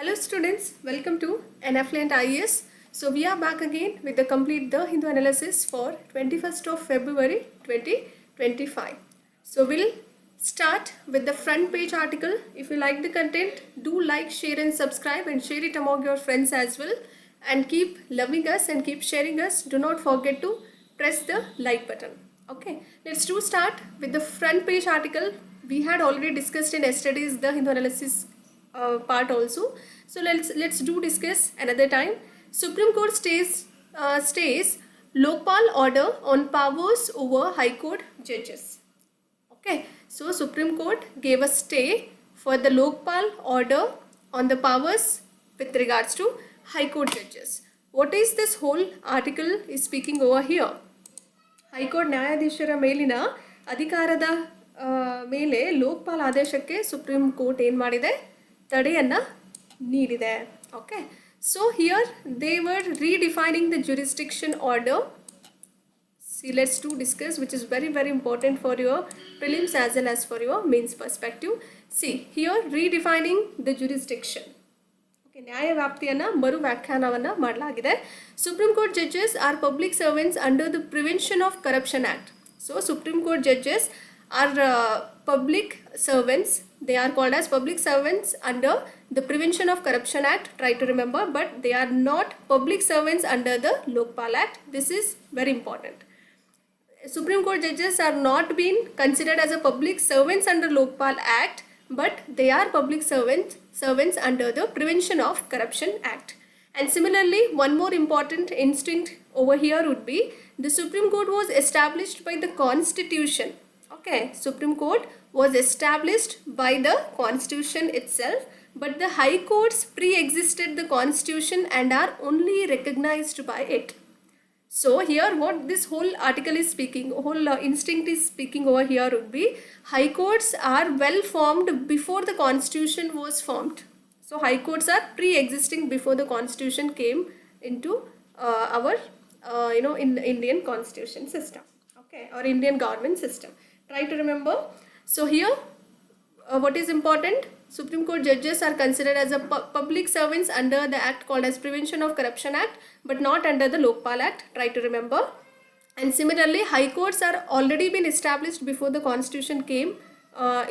Hello students, welcome to NFLent IES. So we are back again with the complete The Hindu analysis for 21st of February 2025. So we'll start with the front page article. If you like the content, do like, share and subscribe and share it among your friends as well. And keep loving us and keep sharing us. Do not forget to press the like button. Okay, let's start with the front page article. We had already discussed in yesterday's The Hindu analysis part also. So let's discuss another time. Supreme Court stays Lokpal order on powers over High Court judges. Okay, so Supreme Court gave a stay for the Lokpal order on the powers with regards to High Court judges. What is this whole article is speaking over here? High court ನ್ಯಾಯಾಧೀಶರ ಮೇಲಿನ ಅಧಿಕಾರದ ಮೇಲೆ ಲೋಕಪಾಲ್ ಆದೇಶಕ್ಕೆ supreme court ಏನು ಮಾಡಿದೆ, ತಡೆಯನ್ನು ನೀಡಿದೆ. Okay, so here they were ರೀಡಿಫೈನಿಂಗ್ the jurisdiction order. See, let's discuss, which is very important for your prelims as well as for your mains perspective. See, here redefining the jurisdiction. Okay, ನ್ಯಾಯ ವ್ಯಾಪ್ತಿಯನ್ನು ಮರು ವ್ಯಾಖ್ಯಾನವನ್ನು ಮಾಡಲಾಗಿದೆ. Supreme court judges R public servants under the prevention of corruption act. So supreme court judges R public servants. They are called as public servants under the Prevention of Corruption Act. Try to remember, but they are not public servants under the Lokpal Act. This is very important. Supreme Court judges are not being considered as a public servants under Lokpal Act, but they are public servants under the Prevention of Corruption Act. And similarly, one more important instinct over here would be the Supreme Court was established by the Constitution. Okay, Supreme Court was established by the Constitution itself, but the High Courts pre-existed the Constitution and are only recognized by it. So here what this whole article is speaking, whole instinct is speaking over here would be High Courts are well formed before the Constitution was formed. So High Courts are pre-existing before the Constitution came into our in the Indian Constitution system, okay, or Indian government system. Try to remember. So here what is important, Supreme Court judges are considered as a public servants under the act called as Prevention of Corruption Act, but not under the Lokpal Act. Try to remember. And similarly, High Courts are already been established before the Constitution came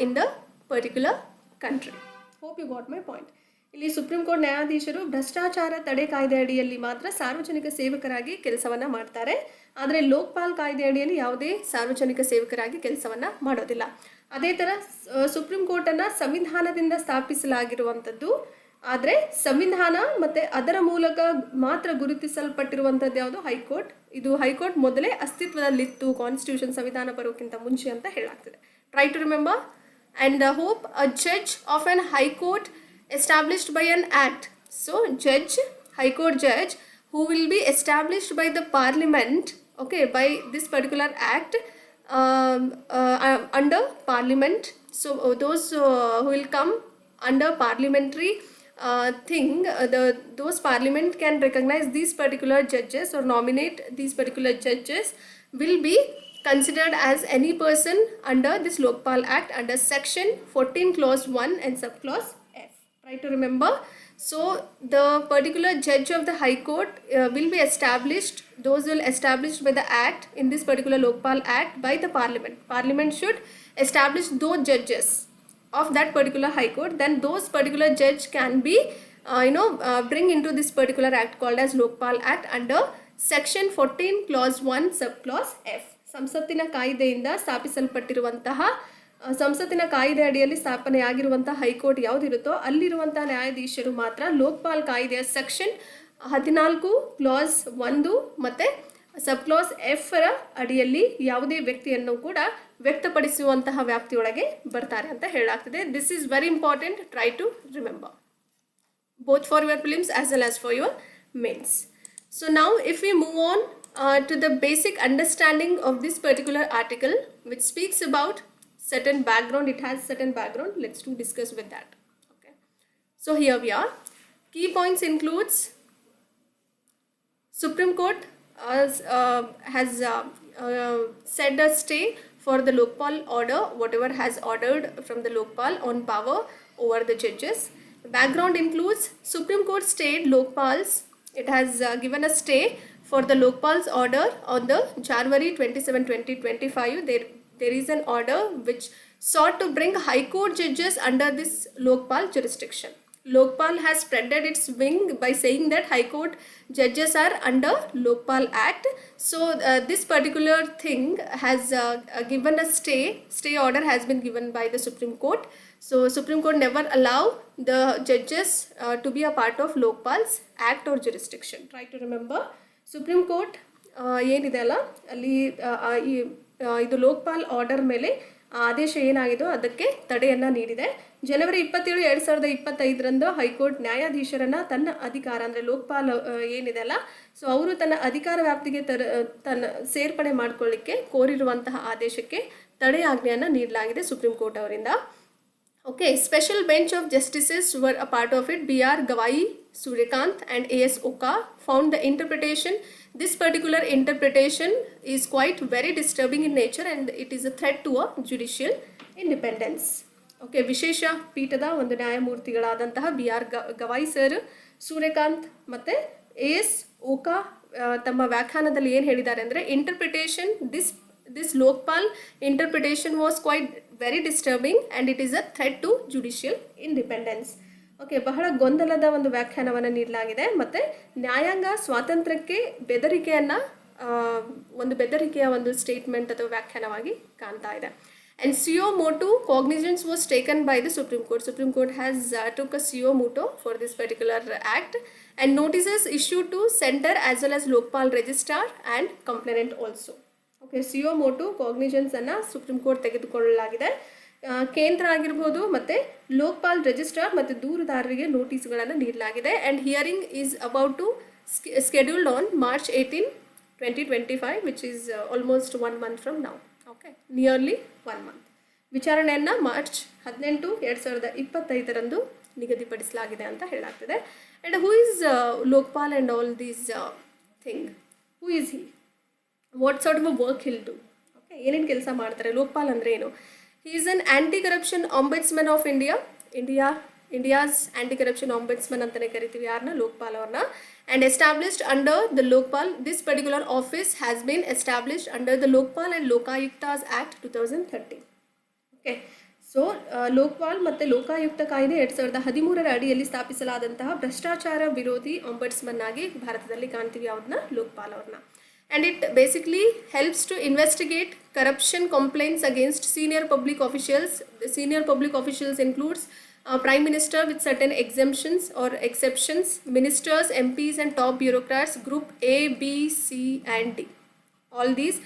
in the particular country. Hope you got my point. ಇಲ್ಲಿ supreme court ನ್ಯಾಯಾಧೀಶರು ಭ್ರಷ್ಟಾಚಾರ ತಡೆ ಕಾಯ್ದೆ ಅಡಿಯಲ್ಲಿ ಮಾತ್ರ ಸಾರ್ವಜನಿಕ ಸೇವಕರಾಗಿ ಕೆಲಸವನ್ನು ಮಾಡ್ತಾರೆ. ಆದರೆ ಲೋಕಪಾಲ್ ಕಾಯ್ದೆ ಅಡಿಯಲ್ಲಿ ಯಾವುದೇ ಸಾರ್ವಜನಿಕ ಸೇವಕರಾಗಿ ಕೆಲಸವನ್ನು ಮಾಡೋದಿಲ್ಲ. ಅದೇ ಥರ ಸುಪ್ರೀಂ ಕೋರ್ಟನ್ನು ಸಂವಿಧಾನದಿಂದ ಸ್ಥಾಪಿಸಲಾಗಿರುವಂಥದ್ದು. ಆದರೆ ಸಂವಿಧಾನ ಮತ್ತು ಅದರ ಮೂಲಕ ಮಾತ್ರ ಗುರುತಿಸಲ್ಪಟ್ಟಿರುವಂಥದ್ದು ಯಾವುದು, ಹೈಕೋರ್ಟ್. ಇದು ಹೈಕೋರ್ಟ್ ಮೊದಲೇ ಅಸ್ತಿತ್ವದಲ್ಲಿತ್ತು ಕಾನ್ಸ್ಟಿಟ್ಯೂಷನ್ ಸಂವಿಧಾನ ಬರೋಕ್ಕಿಂತ ಮುಂಚೆ ಅಂತ ಹೇಳಾಗ್ತದೆ. Try to remember. And hope a judge of an high court established by an act. So High Court judge who will be established by the Parliament, okay, by this particular act under Parliament. So those who will come under parliamentary thing, those Parliament can recognize these particular judges or nominate these particular judges will be considered as any person under this Lokpal Act under section 14 clause 1 and subclause F. Try to remember. So the particular judge of the High Court will be established, those will established by the act in this particular Lokpal Act by the Parliament. Parliament should establish those judges of that particular High Court. Then those particular judge can be bring into this particular act called as Lokpal Act under section 14 clause 1 subclause F. ಸಂಸತ್ತಿನ ಕಾಯ್ದೆಯಿಂದ ಸ್ಥಾಪಿಸಲ್ಪಟ್ಟಿರುವಂತಹ ಸಂಸತ್ತಿನ ಕಾಯ್ದೆ ಅಡಿಯಲ್ಲಿ ಸ್ಥಾಪನೆಯಾಗಿರುವಂಥ high court ಯಾವುದಿರುತ್ತೋ ಅಲ್ಲಿರುವಂಥ ನ್ಯಾಯಾಧೀಶರು ಮಾತ್ರ ಲೋಕಪಾಲ್ ಕಾಯ್ದೆಯ section 14 class 1 ಮತ್ತು ಸಬ್ ಕ್ಲಾಸ್ ಎಫ್ ರ ಅಡಿಯಲ್ಲಿ ಯಾವುದೇ ವ್ಯಕ್ತಿಯನ್ನು ಕೂಡ ವ್ಯಕ್ತಪಡಿಸುವಂತಹ ವ್ಯಾಪ್ತಿಯೊಳಗೆ ಬರ್ತಾರೆ ಅಂತ ಹೇಳಲಾಗ್ತದೆ. This is very important. Try to remember both for your prelims as well as for your mains. So now if we move on to the basic understanding of this particular article, which speaks about certain background, it has certain background. Let's discuss with that. Okay, so here we are. Key points includes Supreme Court has said a stay for the Lokpal order, whatever has ordered from the Lokpal on power over the judges. Background includes Supreme Court stayed Lokpal's. It has given a stay for the Lokpal's order on the January 27, 2025. There is an order which sought to bring High Court judges under this Lokpal jurisdiction. Lokpal has spreaded its wing by saying that High Court judges are under Lokpal Act. So this particular thing has given a stay order has been given by the Supreme Court. So Supreme Court never allow the judges to be a part of Lokpal's act or jurisdiction. Try to remember. Supreme Court ಏನಿದೆ ಅಲ್ಲ ಅಲ್ಲಿ ಇದು Lokpal order ಮೇಲೆ ಆದೇಶ ಏನಾಗಿದೋ ಅದಕ್ಕೆ ತಡೆಯನ್ನು ನೀಡಿದೆ. ಜನವರಿ 27, 2025 high court ನ್ಯಾಯಾಧೀಶರನ್ನು ತನ್ನ ಅಧಿಕಾರ ಅಂದರೆ ಲೋಕ್ಪಾಲ್ ಏನಿದೆ ಅಲ್ಲ ಸೊ ಅವರು ತನ್ನ ಅಧಿಕಾರ ವ್ಯಾಪ್ತಿಗೆ ತನ್ನ ಸೇರ್ಪಡೆ ಮಾಡಿಕೊಳ್ಳಿಕ್ಕೆ ಕೋರಿರುವಂತಹ ಆದೇಶಕ್ಕೆ ತಡೆ ಆಜ್ಞೆಯನ್ನು ನೀಡಲಾಗಿದೆ ಸುಪ್ರೀಂ ಕೋರ್ಟ್ ಅವರಿಂದ. Okay, special bench of justices were a part of it. B.R. Gawai, Suryakant and A.S. Oka found the interpretation. This particular interpretation is quite very disturbing in nature and it is a threat to a judicial independence. Okay, ವಿಶೇಷ ಪೀಠದ ಒಂದು ನ್ಯಾಯಮೂರ್ತಿಗಳಾದಂತಹ B.R. Gavai sir, Suryakant ಮತ್ತು A.S. Oka ತಮ್ಮ ವ್ಯಾಖ್ಯಾನದಲ್ಲಿ ಏನು ಹೇಳಿದ್ದಾರೆ ಅಂದರೆ interpretation this Lokpal interpretation was quite very disturbing and it is a threat to judicial independence. Okay, ಬಹಳ ಗೊಂದಲದ ಒಂದು ವ್ಯಾಖ್ಯಾನವನ್ನು ನೀಡಲಾಗಿದೆ ಮತ್ತು ನ್ಯಾಯಾಂಗ ಸ್ವಾತಂತ್ರ್ಯಕ್ಕೆ ಬೆದರಿಕೆಯ ಒಂದು ಸ್ಟೇಟ್ಮೆಂಟ್ ಅಥವಾ ವ್ಯಾಖ್ಯಾನವಾಗಿ ಕಾಣ್ತಾ ಇದೆ. And suo motu cognizance was taken by the Supreme Court. Supreme Court has took a suo motu for this particular act and notices issued to center as well as Lokpal registrar and complainant also. Okay, suo motu ಕಾಗ್ನಿಷನ್ಸನ್ನು Supreme Court ತೆಗೆದುಕೊಳ್ಳಲಾಗಿದೆ. ಕೇಂದ್ರ ಆಗಿರ್ಬೋದು ಮತ್ತು Lokpal registrar ಮತ್ತು ದೂರುದಾರರಿಗೆ ನೋಟಿಸ್ಗಳನ್ನು ನೀಡಲಾಗಿದೆ. And hearing is about to scheduled on March 18, 2025 which is almost 1 month from now. Okay, nearly 1 month. ವಿಚಾರಣೆಯನ್ನು March 18, 2025 ನಿಗದಿಪಡಿಸಲಾಗಿದೆ ಅಂತ ಹೇಳಲಾಗ್ತದೆ. And who is Lokpal and all these thing, who is he, what sort of a work he'll do. Okay, ಏನೇನು ಕೆಲಸ ಮಾಡ್ತಾರೆ ಲೋಕ್ಪಾಲ್ ಅಂದರೆ ಏನು? He is an anti corruption ombudsman of India's anti corruption ombudsman ಅಂತಲೇ ಕರಿತೀವಿ ಯಾರನ್ನ, ಲೋಕ್ಪಾಲ್ ಅವ್ರನ್ನ. And established under the Lokpal, this particular office has been established under the Lokpal and Lokayuktas act 2013. Okay, so Lokpal ಮತ್ತು ಲೋಕಾಯುಕ್ತ ಕಾಯ್ದೆ 2013 ಅಡಿಯಲ್ಲಿ ಸ್ಥಾಪಿಸಲಾದಂತಹ ಭ್ರಷ್ಟಾಚಾರ ವಿರೋಧಿ ಆಂಬುಡ್ಸ್ಮನ್ ಆಗಿ ಭಾರತದಲ್ಲಿ ಕಾಣ್ತೀವಿ ಅವ್ರನ್ನ, ಲೋಕ್ಪಾಲ್ ಅವ್ರನ್ನ. And it basically helps to investigate corruption complaints against senior public officials. The senior public officials includes Prime Minister with certain exemptions or exceptions, ministers, MPs and top bureaucrats, group A, B, C and D. All these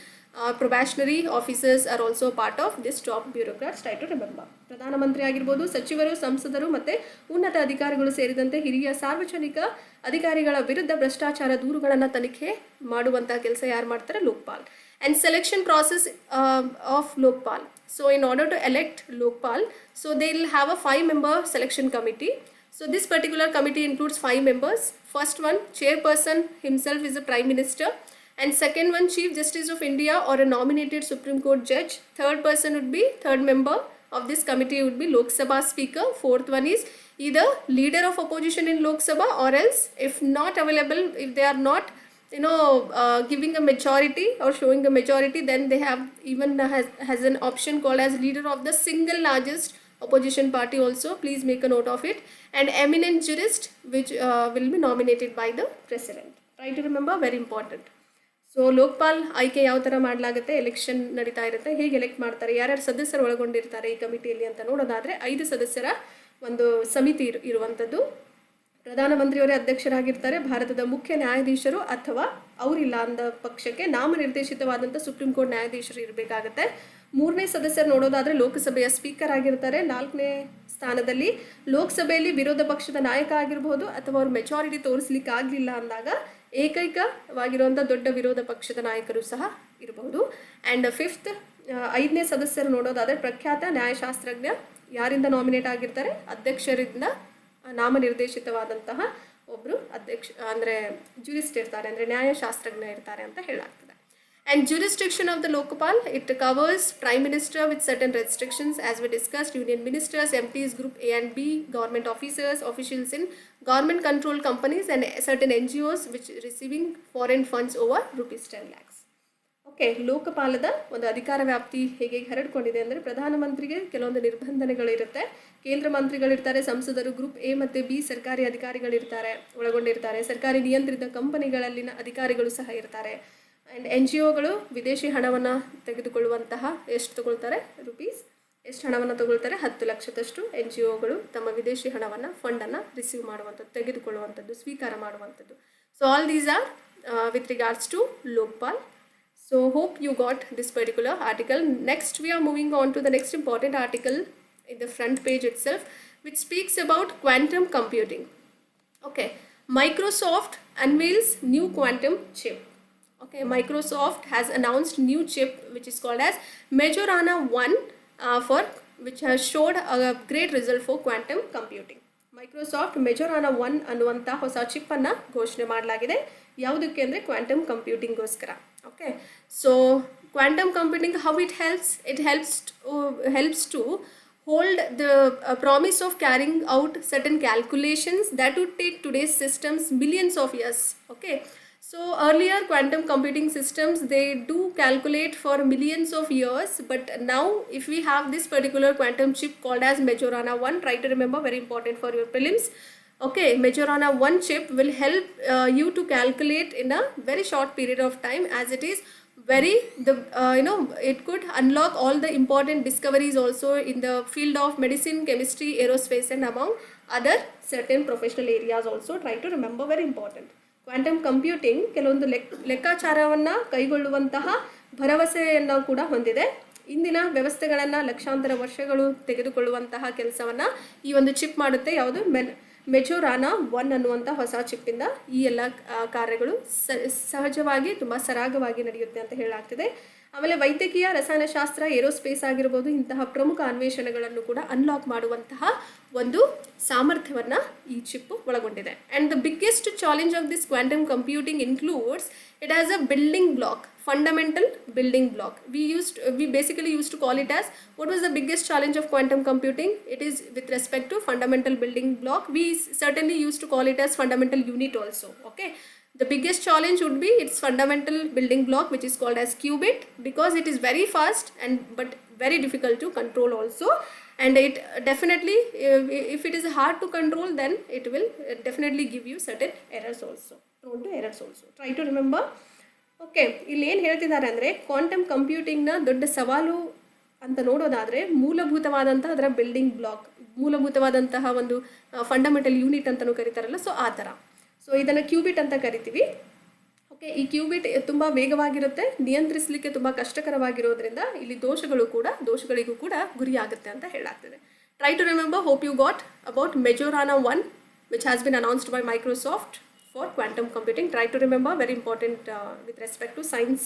probationary officers are also part of this top bureaucrats. Try to remember. ಪ್ರಧಾನಮಂತ್ರಿ ಆಗಿರ್ಬೋದು, ಸಚಿವರು, ಸಂಸದರು ಮತ್ತು ಉನ್ನತ ಅಧಿಕಾರಿಗಳು ಸೇರಿದಂತೆ ಹಿರಿಯ ಸಾರ್ವಜನಿಕ ಅಧಿಕಾರಿಗಳ ವಿರುದ್ಧ ಭ್ರಷ್ಟಾಚಾರ ದೂರುಗಳನ್ನು ತನಿಖೆ ಮಾಡುವಂಥ ಕೆಲಸ ಯಾರು ಮಾಡ್ತಾರೆ? Lokpal. And selection process of Lokpal. So in order to elect Lokpal, so they will have a 5-member selection committee. So this particular committee includes 5 members. First one, chairperson himself is a prime minister, and second one, chief justice of India or a nominated Supreme Court judge. Third person would be, third member of this committee would be Lok Sabha speaker. Fourth one is either leader of opposition in Lok Sabha, or else if not available, if they are not giving a majority or showing a majority, then they have even has an option called as leader of the single largest opposition party also. Please make a note of it. And eminent jurist, which will be nominated by the president. Try to remember, very important. So Lokpal ಆಯ್ಕೆ ಯಾವ ಥರ ಮಾಡಲಾಗುತ್ತೆ? Election ನಡೀತಾ ಇರುತ್ತೆ. ಹೇಗೆ elect ಮಾಡ್ತಾರೆ, ಯಾರ್ಯಾರು ಸದಸ್ಯರು ಒಳಗೊಂಡಿರ್ತಾರೆ ಈ ಕಮಿಟಿಯಲ್ಲಿ ಅಂತ ನೋಡೋದಾದರೆ 5 ಸದಸ್ಯರ ಒಂದು ಸಮಿತಿ ಇರುವಂಥದ್ದು. ಪ್ರಧಾನಮಂತ್ರಿಯವರೇ ಅಧ್ಯಕ್ಷರಾಗಿರ್ತಾರೆ. ಭಾರತದ ಮುಖ್ಯ ನ್ಯಾಯಾಧೀಶರು ಅಥವಾ ಅವರಿಲ್ಲ ಅಂದ ಪಕ್ಷಕ್ಕೆ ನಾಮನಿರ್ದೇಶಿತವಾದಂಥ ಸುಪ್ರೀಂ ಕೋರ್ಟ್ ನ್ಯಾಯಾಧೀಶರು ಇರಬೇಕಾಗತ್ತೆ. 3ನೇ ಸದಸ್ಯರು ನೋಡೋದಾದರೆ ಲೋಕಸಭೆಯ ಸ್ಪೀಕರ್ ಆಗಿರ್ತಾರೆ. 4ನೇ ಸ್ಥಾನದಲ್ಲಿ ಲೋಕಸಭೆಯಲ್ಲಿ ವಿರೋಧ ಪಕ್ಷದ ನಾಯಕ ಆಗಿರ್ಬೋದು, ಅಥವಾ ಅವ್ರು ಮೆಜಾರಿಟಿ ತೋರಿಸ್ಲಿಕ್ಕೆ ಆಗಲಿಲ್ಲ ಅಂದಾಗ ಏಕೈಕವಾಗಿರುವಂಥ ದೊಡ್ಡ ವಿರೋಧ ಪಕ್ಷದ ನಾಯಕರು ಸಹ ಇರಬಹುದು. ಆ್ಯಂಡ್ 5ನೇ ಸದಸ್ಯರು ನೋಡೋದಾದರೆ ಪ್ರಖ್ಯಾತ ನ್ಯಾಯಶಾಸ್ತ್ರಜ್ಞ ಯಾರಿಂದ ನಾಮಿನೇಟ್ ಆಗಿರ್ತಾರೆ? ಅಧ್ಯಕ್ಷರಿಂದ ನಾಮನಿರ್ದೇಶಿತವಾದಂತಹ ಒಬ್ಬರು ಅಧ್ಯಕ್ಷ ಅಂದರೆ ಜೂರಿಸ್ಟ್ ಇರ್ತಾರೆ, ಅಂದರೆ ನ್ಯಾಯಶಾಸ್ತ್ರಜ್ಞ ಇರ್ತಾರೆ ಅಂತ ಹೇಳಲಾಗ್ತದೆ. And jurisdiction of the Lokpal, it covers Prime Minister with certain restrictions, as we discussed, Union Ministers, MPs, Group A and B, government officers, officials in government controlled companies, and certain NGOs which receiving foreign funds over rupees 10 lakhs. Okay, ಲೋಕಪಾಲದ ಒಂದು ಅಧಿಕಾರ ವ್ಯಾಪ್ತಿ ಹೇಗೆ ಹರಡ್ಕೊಂಡಿದೆ ಅಂದರೆ, ಪ್ರಧಾನಮಂತ್ರಿಗೆ ಕೆಲವೊಂದು ನಿರ್ಬಂಧನೆಗಳಿರುತ್ತೆ, ಕೇಂದ್ರ ಮಂತ್ರಿಗಳಿರ್ತಾರೆ, ಸಂಸದರು, group A ಮತ್ತು B ಸರ್ಕಾರಿ ಅಧಿಕಾರಿಗಳಿರ್ತಾರೆ, ಒಳಗೊಂಡಿರ್ತಾರೆ, ಸರ್ಕಾರಿ ನಿಯಂತ್ರಿತ ಕಂಪನಿಗಳಲ್ಲಿನ ಅಧಿಕಾರಿಗಳು ಸಹ ಇರ್ತಾರೆ. ಆ್ಯಂಡ್ NGOಗಳು ವಿದೇಶಿ ಹಣವನ್ನು ತೆಗೆದುಕೊಳ್ಳುವಂತಹ ಎಷ್ಟು ತಗೊಳ್ತಾರೆ, ಎಷ್ಟು ಹಣವನ್ನು ತಗೊಳ್ತಾರೆ, 10 ಲಕ್ಷದಷ್ಟು NGOಗಳು ತಮ್ಮ ವಿದೇಶಿ ಹಣವನ್ನು ಫಂಡನ್ನು ರಿಸೀವ್ ಮಾಡುವಂಥದ್ದು, ತೆಗೆದುಕೊಳ್ಳುವಂಥದ್ದು, ಸ್ವೀಕಾರ ಮಾಡುವಂಥದ್ದು. So all these are with regards to Lokpal. So hope you got this particular article. Next we are moving on to the next important article in the front page itself, which speaks about quantum computing. Okay, Microsoft unveils new quantum chip. Okay, Microsoft has announced new chip which is called as Majorana 1 for which has showed a great result for quantum computing. Microsoft Majorana 1 ಅನ್ನುವಂಥ ಹೊಸ ಚಿಪ್ಪನ್ನು ಘೋಷಣೆ ಮಾಡಲಾಗಿದೆ. ಯಾವುದಕ್ಕೆ ಅಂದರೆ quantum ಕಂಪ್ಯೂಟಿಂಗ್ಗೋಸ್ಕರ. Okay, so quantum computing how it helps to hold the promise of carrying out certain calculations that would take today's systems millions of years. Okay, so earlier quantum computing systems, they do calculate for millions of years, but now if we have this particular quantum chip called as Majorana 1, try to remember, very important for your prelims. Okay, Majorana 1 chip will help you to calculate in a very short period of time, as it is it could unlock all the important discoveries also in the field of medicine, chemistry, aerospace, and among other certain professional areas also. Try to remember, very important. Quantum computing ಕೆಲವೊಂದು ಲೆಕ್ಕಾಚಾರವನ್ನು ಕೈಗೊಳ್ಳುವಂತಹ ಭರವಸೆಯನ್ನು ಕೂಡ ಹೊಂದಿದೆ. ಇಂದಿನ ವ್ಯವಸ್ಥೆಗಳನ್ನು ಲಕ್ಷಾಂತರ ವರ್ಷಗಳು ತೆಗೆದುಕೊಳ್ಳುವಂತಹ ಕೆಲಸವನ್ನು ಈ ಒಂದು ಚಿಪ್ ಮಾಡುತ್ತೆ. ಯಾವುದು? ಮೆಜೊರಾನಾ 1 ಅನ್ನುವಂಥ ಹೊಸ ಚಿಪ್ಪಿಂದ ಈ ಎಲ್ಲ ಕಾರ್ಯಗಳು ಸಹಜವಾಗಿ ತುಂಬ ಸರಾಗವಾಗಿ ನಡೆಯುತ್ತೆ ಅಂತ ಹೇಳಲಾಗ್ತಿದೆ. ಆಮೇಲೆ ವೈದ್ಯಕೀಯ, ರಸಾಯನಶಾಸ್ತ್ರ, ಏರೋಸ್ಪೇಸ್ ಆಗಿರ್ಬೋದು, ಇಂತಹ ಪ್ರಮುಖ ಅನ್ವೇಷಣೆಗಳನ್ನು ಕೂಡ ಅನ್ಲಾಕ್ ಮಾಡುವಂತಹ ಒಂದು ಸಾಮರ್ಥ್ಯವನ್ನು ಈ ಚಿಪ್ಪು ಒಳಗೊಂಡಿದೆ. And the biggest challenge of this quantum computing includes it has a building block, fundamental building block. We basically used to call it as, what was the biggest challenge of quantum computing? It is with respect to fundamental building block. We certainly used to call it as fundamental unit also. Okay, the biggest challenge would be its fundamental building block, which is called as qubit, because it is very fast but very difficult to control also. And it definitely, if it is hard to control, then it will definitely give you certain errors also, prone to errors also. Try to remember. Okay, ಇಲ್ಲಿ ಏನು ಹೇಳ್ತಿದ್ದಾರೆ ಅಂದರೆ, quantum ಕಂಪ್ಯೂಟಿಂಗ್ನ ದೊಡ್ಡ ಸವಾಲು ಅಂತ ನೋಡೋದಾದರೆ ಮೂಲಭೂತವಾದಂತಹ ಅದರ building block, ಮೂಲಭೂತವಾದಂತಹ ಒಂದು ಫಂಡಮೆಂಟಲ್ ಯೂನಿಟ್ ಅಂತಲೂ ಕರೀತಾರಲ್ಲ, ಸೊ ಆ ಥರ. ಸೊ ಇದನ್ನು ಕ್ಯೂಬಿಟ್ ಅಂತ ಕರಿತೀವಿ. ಓಕೆ, ಈ ಕ್ಯೂಬಿಟ್ ತುಂಬ ವೇಗವಾಗಿರುತ್ತೆ, ನಿಯಂತ್ರಿಸಲಿಕ್ಕೆ ತುಂಬ ಕಷ್ಟಕರವಾಗಿರೋದ್ರಿಂದ ಇಲ್ಲಿ ದೋಷಗಳಿಗೂ ಕೂಡ ಗುರಿಯಾಗುತ್ತೆ ಅಂತ ಹೇಳಲಾಗ್ತದೆ. Try to remember. Hope you got about Majorana 1 which has been announced by Microsoft for quantum computing. Try to remember, very important with respect to science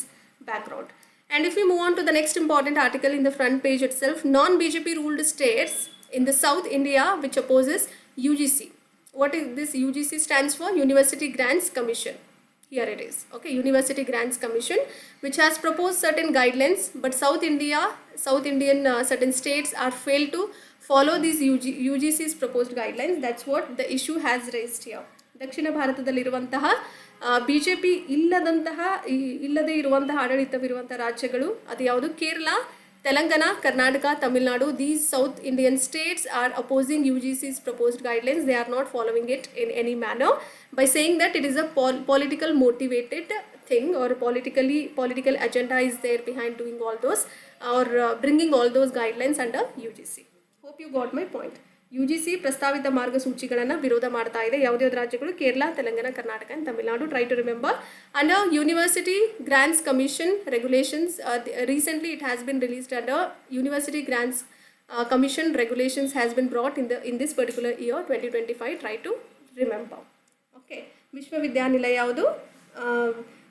background. And if we move on to the next important article in the front page itself, non-BJP ruled states in the South India which opposes UGC. What is this? UGC stands for University Grants Commission. Here it is. Okay, University Grants Commission, which has proposed certain guidelines, but South Indian certain states are failed to follow these UGC's proposed guidelines. That's what the issue has raised here. Dakshina ಭಾರತದಲ್ಲಿರುವಂತಹ BJP ಇಲ್ಲದೇ ಇರುವಂತಹ ಆಡಳಿತವಿರುವಂತಹ ರಾಜ್ಯಗಳು, ಅದು ಯಾವುದು? Kerala, Telangana, Karnataka, Tamil Nadu. These South Indian states are opposing UGC's proposed guidelines. They are not following it in any manner by saying that it is a political motivated thing, or political agenda is there behind doing all those, or bringing all those guidelines under UGC. Hope you got my point. UGC ಪ್ರಸ್ತಾವಿತ ಮಾರ್ಗಸೂಚಿಗಳನ್ನು ವಿರೋಧ ಮಾಡ್ತಾ ಇದೆ. ಯಾವುದೇ ರಾಜ್ಯಗಳು? Kerala, Telangana, Karnataka and Tamil Nadu. Try to remember. Under University Grants Commission regulations, recently it has been released under University Grants Commission regulations has been brought in this particular year 2025. Try to remember. Okay, ವಿಶ್ವವಿದ್ಯಾನಿಲಯ ಯಾವುದು?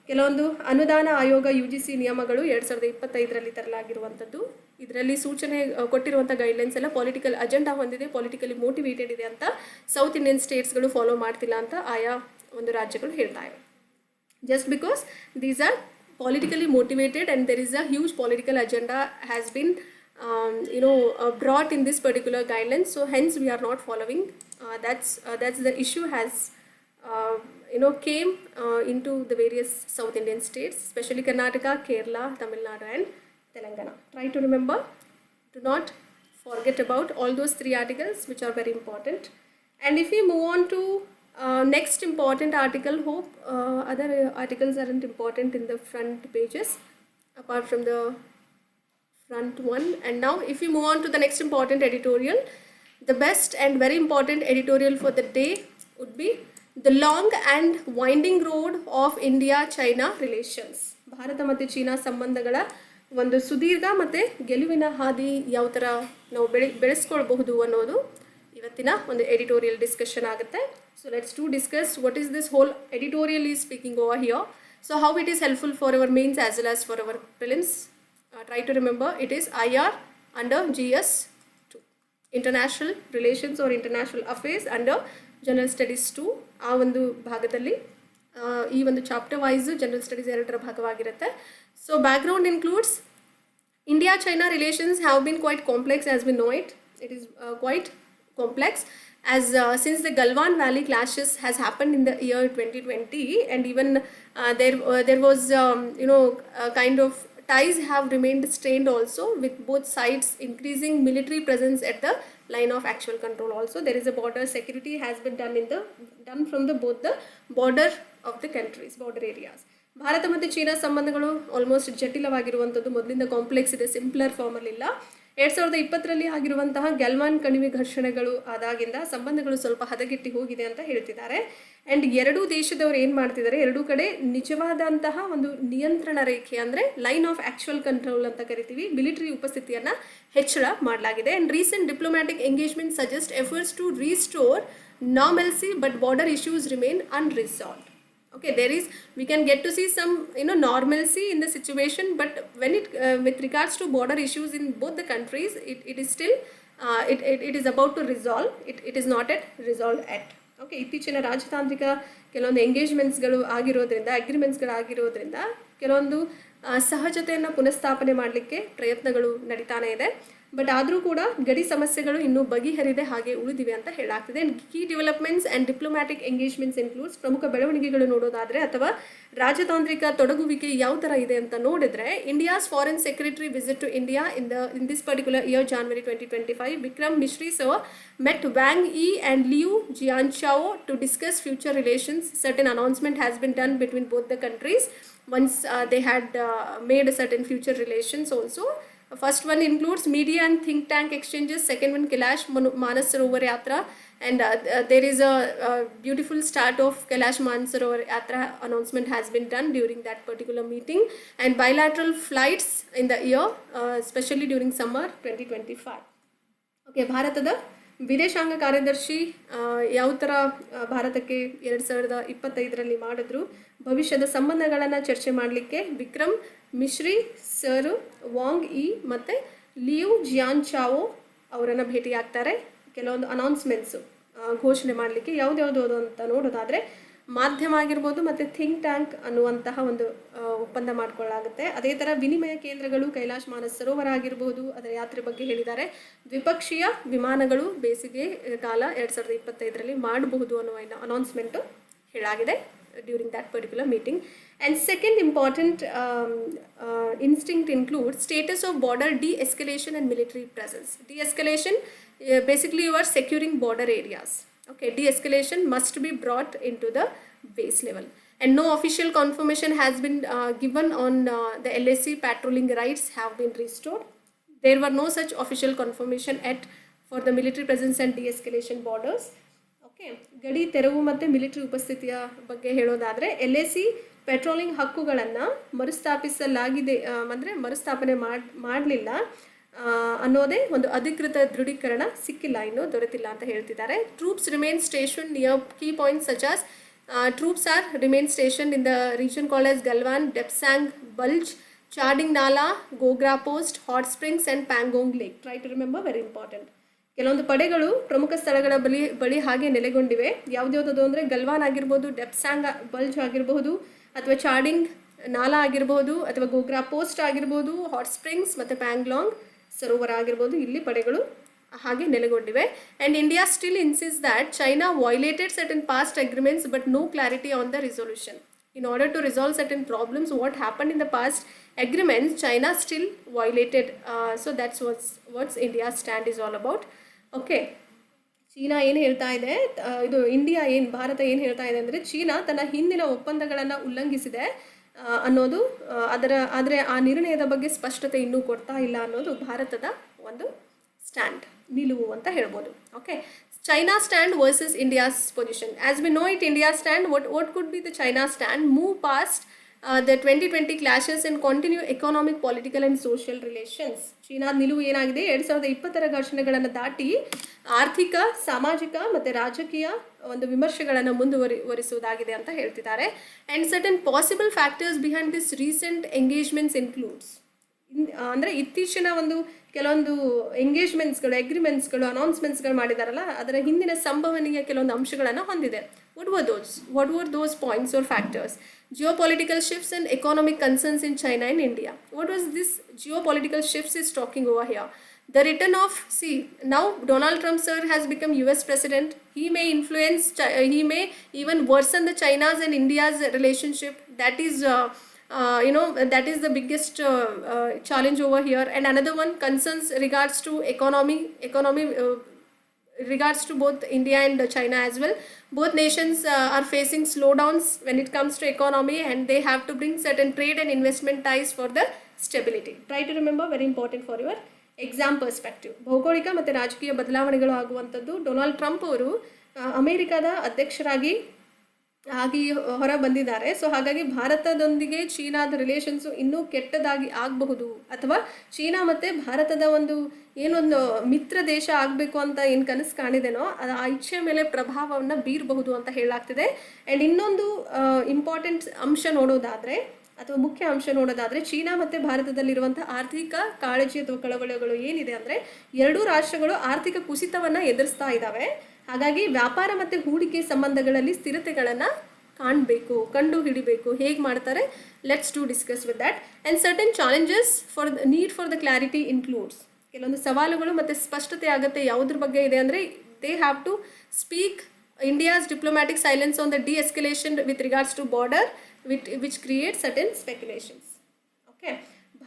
ಕೆಲವೊಂದು ಅನುದಾನ ಆಯೋಗ UGC ನಿಯಮಗಳು 2025ರಲ್ಲಿ ತರಲಾಗಿರುವಂಥದ್ದು. ಇದರಲ್ಲಿ ಸೂಚನೆ ಕೊಟ್ಟಿರುವಂಥ guidelines ಎಲ್ಲ ಪೊಲಿಟಿಕಲ್ ಅಜೆಂಡಾ ಹೊಂದಿದೆ, ಪೊಲಿಟಿಕಲಿ ಮೋಟಿವೇಟೆಡ್ ಇದೆ ಅಂತ ಸೌತ್ ಇಂಡಿಯನ್ ಸ್ಟೇಟ್ಸ್ಗಳು ಫಾಲೋ ಮಾಡ್ತಿಲ್ಲ ಅಂತ ಆಯಾ ಒಂದು ರಾಜ್ಯಗಳು ಹೇಳ್ತಾ ಇವೆ. Just because these are politically motivated, and there is a huge political agenda has been brought in this particular guidelines. So hence we are not following. That's the issue has came into the various South Indian states, especially Karnataka, Kerala, Tamil Nadu and Telangana. Try to remember, do not forget about all those 3 articles which are very important. And if we move on to next important article, hope other articles aren't important in the front pages apart from the front one. And now if we move on to the next important editorial, the best and very important editorial for the day would be the long and winding road of India-China relations. Bharat ಮತ್ತು China ಸಂಬಂಧಗಳ ಒಂದು ಸುದೀರ್ಘ ಮತ್ತು ಗೆಲುವಿನ ಹಾದಿ ಯಾವ ಥರ ನಾವು ಬೆಳೆಸ್ಕೊಳ್ಬಹುದು ಅನ್ನೋದು ಇವತ್ತಿನ ಒಂದು ಎಡಿಟೋರಿಯಲ್ ಡಿಸ್ಕಷನ್ ಆಗುತ್ತೆ. So let's to discuss what is this whole editorial is speaking over here. So how it is helpful for our mains as well as for our prelims. Try to remember, it is IR under GS 2, International Relations or International Affairs under General Studies 2. ಆ ಒಂದು ಭಾಗದಲ್ಲಿ ಈ ಒಂದು chapter wise general studies 2ರ ಭಾಗವಾಗಿರುತ್ತೆ. So background includes India-China relations have been quite complex as we know it. It is quite complex as since the Galwan Valley clashes has happened in the year 2020, and even there was kind of ties have remained strained also, with both sides increasing military presence at the line of actual control. Also there is a border security has been done from both the border of the countries, border areas. Bharat ಮತ್ತು China ಸಂಬಂಧಗಳು almost ಜಟಿಲವಾಗಿರುವಂಥದ್ದು, ಮೊದಲಿಂದ complex ಇದೆ, simpler ಫಾರ್ಮಲ್ಲಿಲ್ಲ. 2020ರಲ್ಲಿ ಆಗಿರುವಂತಹ ಗ್ಯಾಲ್ವಾನ್ ಕಣಿವೆ ಘರ್ಷಣೆಗಳು ಆದಾಗಿಂದ ಸಂಬಂಧಗಳು ಸ್ವಲ್ಪ ಹದಗೆಟ್ಟಿ ಹೋಗಿದೆ ಅಂತ ಹೇಳ್ತಿದ್ದಾರೆ. ಆ್ಯಂಡ್ ಎರಡೂ ದೇಶದವರು ಏನು ಮಾಡ್ತಿದ್ದಾರೆ, ಎರಡೂ ಕಡೆ ನಿಜವಾದಂತಹ ಒಂದು ನಿಯಂತ್ರಣ ರೇಖೆ ಅಂದರೆ ಲೈನ್ ಆಫ್ ಆ್ಯಕ್ಚುಯಲ್ ಕಂಟ್ರೋಲ್ ಅಂತ ಕರಿತೀವಿ, ಮಿಲಿಟರಿ ಉಪಸ್ಥಿತಿಯನ್ನು ಹೆಚ್ಚಳ ಮಾಡಲಾಗಿದೆ. And recent diplomatic engagement suggest efforts to restore normalcy but border issues remain unresolved. Okay, we can get to see some normalcy in the situation, but when it with regards to border issues in both the countries, it is still it is about to resolve. It is not yet resolved yet. Okay, ಇತ್ತೀಚಿನ ರಾಜತಾಂತ್ರಿಕ ಕೆಲವೊಂದು ಎಂಗೇಜ್ಮೆಂಟ್ಸ್ಗಳು ಆಗಿರೋದ್ರಿಂದ, ಅಗ್ರಿಮೆಂಟ್ಸ್ಗಳು ಆಗಿರೋದ್ರಿಂದ ಕೆಲವೊಂದು ಸಹಜತೆಯನ್ನು ಪುನಃಸ್ಥಾಪನೆ ಮಾಡಲಿಕ್ಕೆ ಪ್ರಯತ್ನಗಳು ನಡೀತಾನೆ ಇದೆ. ಬಟ್ ಆದರೂ ಕೂಡ ಗಡಿ ಸಮಸ್ಯೆಗಳು ಇನ್ನೂ ಬಗೆಹರಿದೆ ಹಾಗೆ ಉಳಿದಿವೆ ಅಂತ ಹೇಳಾಗ್ತಿದೆ. Key developments and diplomatic engagements includes, ಪ್ರಮುಖ ಬೆಳವಣಿಗೆಗಳು ನೋಡೋದಾದರೆ ಅಥವಾ ರಾಜತಾಂತ್ರಿಕ ತೊಡಗುವಿಕೆ ಯಾವ ಥರ ಇದೆ ಅಂತ ನೋಡಿದ್ರೆ, India's foreign secretary visit to India in this particular year, January 2025, Vikram Misri sir met Wang Yi and Liu Jianchao to discuss future relations. Certain announcement has been done between both the countries once they had made a certain future relations also. First one includes media and think tank exchanges. Second one, Kailash Manas Sarovar Yatra, and there is a beautiful start of Kailash Manas Sarovar Yatra announcement has been done during that particular meeting, and bilateral flights in the year, especially during summer 2025. Okay, ಭಾರತದ ವಿದೇಶಾಂಗ ಕಾರ್ಯದರ್ಶಿ ಯಾವ ಥರ ಭಾರತಕ್ಕೆ 2025ರಲ್ಲಿ ಮಾಡಿದ್ರು, ಭವಿಷ್ಯದ ಸಂಬಂಧಗಳನ್ನು ಚರ್ಚೆ ಮಾಡಲಿಕ್ಕೆ Vikram mishri sir, Wang E ಮತ್ತು ಲಿಯು ಜಿಯಾನ್ಚಾವೋ ಅವರನ್ನು ಭೇಟಿಯಾಗ್ತಾರೆ. ಕೆಲವೊಂದು ಅನೌನ್ಸ್ಮೆಂಟ್ಸು ಘೋಷಣೆ ಮಾಡಲಿಕ್ಕೆ ಯಾವುದ್ಯಾವುದು ಅಂತ ನೋಡೋದಾದರೆ, ಮಾಧ್ಯಮ ಆಗಿರ್ಬೋದು ಮತ್ತು ಥಿಂಕ್ ಟ್ಯಾಂಕ್ ಅನ್ನುವಂತಹ ಒಂದು ಒಪ್ಪಂದ ಮಾಡಿಕೊಳ್ಳಾಗುತ್ತೆ. ಅದೇ ಥರ ವಿನಿಮಯ ಕೇಂದ್ರಗಳು, ಕೈಲಾಶ್ ಮಾನಸ್ ಸರೋವರ ಆಗಿರ್ಬೋದು, ಅದರ ಯಾತ್ರೆ ಬಗ್ಗೆ ಹೇಳಿದ್ದಾರೆ. ದ್ವಿಪಕ್ಷೀಯ ವಿಮಾನಗಳು ಬೇಸಿಗೆ ಕಾಲ 2025ರಲ್ಲಿ ಮಾಡಬಹುದು ಅನ್ನುವ announcement ಹೇಳಾಗಿದೆ during that particular meeting. And second important instinct includes status of border de-escalation and military presence. De-escalation, basically you are securing border areas. Okay, de-escalation must be brought into the base level. And no official confirmation has been given on the LAC patrolling rights have been restored. There were no such official confirmation yet for the military presence and de-escalation borders. Okay, ಗಡಿ ತೆರವು ಮತ್ತು military ಉಪಸ್ಥಿತಿಯ ಬಗ್ಗೆ ಹೇಳೋದಾದರೆ, LAC patrolling ಹಕ್ಕುಗಳನ್ನು ಮರುಸ್ಥಾಪಿಸಲಾಗಿದೆ ಅಂದರೆ ಮರುಸ್ಥಾಪನೆ ಮಾಡಲಿಲ್ಲ ಅನ್ನೋದೇ ಒಂದು ಅಧಿಕೃತ ದೃಢೀಕರಣ ಸಿಕ್ಕಿಲ್ಲ, ಇನ್ನೂ ದೊರೆತಿಲ್ಲ ಅಂತ ಹೇಳ್ತಿದ್ದಾರೆ. Troops remain station near key points such as troops are remain stationed in the region called as Galwan, Depsang Bulge, Charding Nala, Gogra Post, Hot Springs and Pangong Lake. Try to remember, very important. ಕೆಲವೊಂದು ಪಡೆಗಳು ಪ್ರಮುಖ ಸ್ಥಳಗಳ ಬಳಿ ಹಾಗೆ ನೆಲೆಗೊಂಡಿವೆ. ಯಾವುದ್ಯಾವುದು ಅಂದರೆ ಗಲ್ವಾನ್ ಆಗಿರ್ಬೋದು, ಡೆಪ್ಸಾಂಗ್ bulge ಆಗಿರಬಹುದು, ಅಥವಾ ಚಾರ್ಡಿಂಗ್ ನಾಲಾ ಆಗಿರ್ಬೋದು ಅಥವಾ ಗೋಗ್ರಾ ಪೋಸ್ಟ್ ಆಗಿರ್ಬೋದು, ಹಾಟ್ ಸ್ಪ್ರಿಂಗ್ಸ್ ಮತ್ತು ಪ್ಯಾಂಗ್ಲಾಂಗ್ ಸರೋವರ ಆಗಿರ್ಬೋದು, ಇಲ್ಲಿ ಪಡೆಗಳು ಹಾಗೆ ನೆಲೆಗೊಂಡಿವೆ. And India still insist that China violated certain past agreements but no clarity on the resolution. In order to resolve certain problems, what happened in the past agreements, China still violated. So that's what's India's stand is all about. Okay. China ಏನು ಹೇಳ್ತಾ ಇದೆ, ಇದು India Bharat ಏನು ಹೇಳ್ತಾ ಇದೆ ಅಂದರೆ, China ತನ್ನ ಹಿಂದಿನ ಒಪ್ಪಂದಗಳನ್ನು ಉಲ್ಲಂಘಿಸಿದೆ ಅನ್ನೋದು ಆದರೆ ಆ ನಿರ್ಣಯದ ಬಗ್ಗೆ ಸ್ಪಷ್ಟತೆ ಇನ್ನೂ ಕೊಡ್ತಾ ಇಲ್ಲ ಅನ್ನೋದು ಭಾರತದ ಒಂದು ಸ್ಟ್ಯಾಂಡ್, ನಿಲುವು ಅಂತ ಹೇಳ್ಬೋದು. Okay, China stand versus India's position. As we know it, India's stand, what could be the China stand? Move past the 2020 clashes and continue economic, political and social relations. China ನಿಲುವು ಏನಾಗಿದೆ, 2020ರ ಘರ್ಷಣೆಗಳನ್ನು ದಾಟಿ ಆರ್ಥಿಕ, ಸಾಮಾಜಿಕ ಮತ್ತು ರಾಜಕೀಯ ಒಂದು ವಿಮರ್ಶೆಗಳನ್ನು ಮುಂದುವರಿಸುವುದಾಗಿದೆ ಅಂತ ಹೇಳ್ತಿದ್ದಾರೆ. And certain possible factors behind this recent engagements includes, ಅಂದರೆ ಇತ್ತೀಚಿನ ಒಂದು ಕೆಲವೊಂದು ಎಂಗೇಜ್ಮೆಂಟ್ಸ್ಗಳು, ಅಗ್ರಿಮೆಂಟ್ಸ್ಗಳು, ಅನೌನ್ಸ್ಮೆಂಟ್ಸ್ಗಳು ಮಾಡಿದಾರಲ್ಲ, ಅದರ ಹಿಂದಿನ ಸಂಭವನೀಯ ಕೆಲವೊಂದು ಅಂಶಗಳನ್ನು ಹೊಂದಿದೆ. What were those points or factors? Geopolitical shifts and economic concerns in China and India. What was this geopolitical shifts is talking over here? The return of, now Donald Trump sir has become US president. He may influence, he may even worsen the China's and India's relationship. That is that is the biggest challenge over here. And another one, concerns regards to economy regards to both India and China as well. Both nations are facing slowdowns when it comes to economy, and they have to bring certain trade and investment ties for the stability. Try to remember, very important for your exam perspective. ಭೌಗೋಳಿಕ ಮತ್ತು ರಾಜಕೀಯ ಬದಲಾವಣೆಗಳು ಆಗುವಂಥದ್ದು. Donald Trump ಅವರು ಅಮೆರಿಕದ ಅಧ್ಯಕ್ಷರಾಗಿ ಹೊರ ಬಂದಿದ್ದಾರೆ. ಸೊ ಹಾಗಾಗಿ ಭಾರತದೊಂದಿಗೆ ಚೀನಾದ ರಿಲೇಷನ್ಸು ಇನ್ನೂ ಕೆಟ್ಟದಾಗಿ ಆಗಬಹುದು, ಅಥವಾ ಚೀನಾ ಮತ್ತು ಭಾರತದ ಒಂದು ಏನೊಂದು ಮಿತ್ರ ದೇಶ ಆಗಬೇಕು ಅಂತ ಏನು ಕನಸು ಕಾಣಿದೆನೋ ಅದು ಆ ಇಚ್ಛೆಯ ಮೇಲೆ ಪ್ರಭಾವವನ್ನು ಬೀರಬಹುದು ಅಂತ ಹೇಳಲಾಗ್ತಿದೆ. ಆ್ಯಂಡ್ ಇನ್ನೊಂದು ಇಂಪಾರ್ಟೆಂಟ್ ಅಂಶ ನೋಡೋದಾದರೆ, ಅಥವಾ ಮುಖ್ಯ ಅಂಶ ನೋಡೋದಾದರೆ, ಚೀನಾ ಮತ್ತು ಭಾರತದಲ್ಲಿರುವಂಥ ಆರ್ಥಿಕ ಕಾಳಜಿ ಅಥವಾ ಕಳವಳಗಳು ಏನಿದೆ ಅಂದರೆ, ಎರಡೂ ರಾಷ್ಟ್ರಗಳು ಆರ್ಥಿಕ ಕುಸಿತವನ್ನು ಎದುರಿಸ್ತಾ ಇದ್ದಾವೆ. ಹಾಗಾಗಿ ವ್ಯಾಪಾರ ಮತ್ತು ಹೂಡಿಕೆ ಸಂಬಂಧಗಳಲ್ಲಿ ಸ್ಥಿರತೆಗಳನ್ನು ಕಂಡು ಹಿಡಿಬೇಕು. ಹೇಗೆ ಮಾಡ್ತಾರೆ, let's to discuss with that. And certain challenges for need for the clarity includes, ಕೆಲವೊಂದು ಸವಾಲುಗಳು ಮತ್ತು ಸ್ಪಷ್ಟತೆ ಆಗುತ್ತೆ. ಯಾವುದ್ರ ಬಗ್ಗೆ ಇದೆ ಅಂದರೆ, they have to speak India's diplomatic silence on the de-escalation with regards to border which create certain speculations. Okay,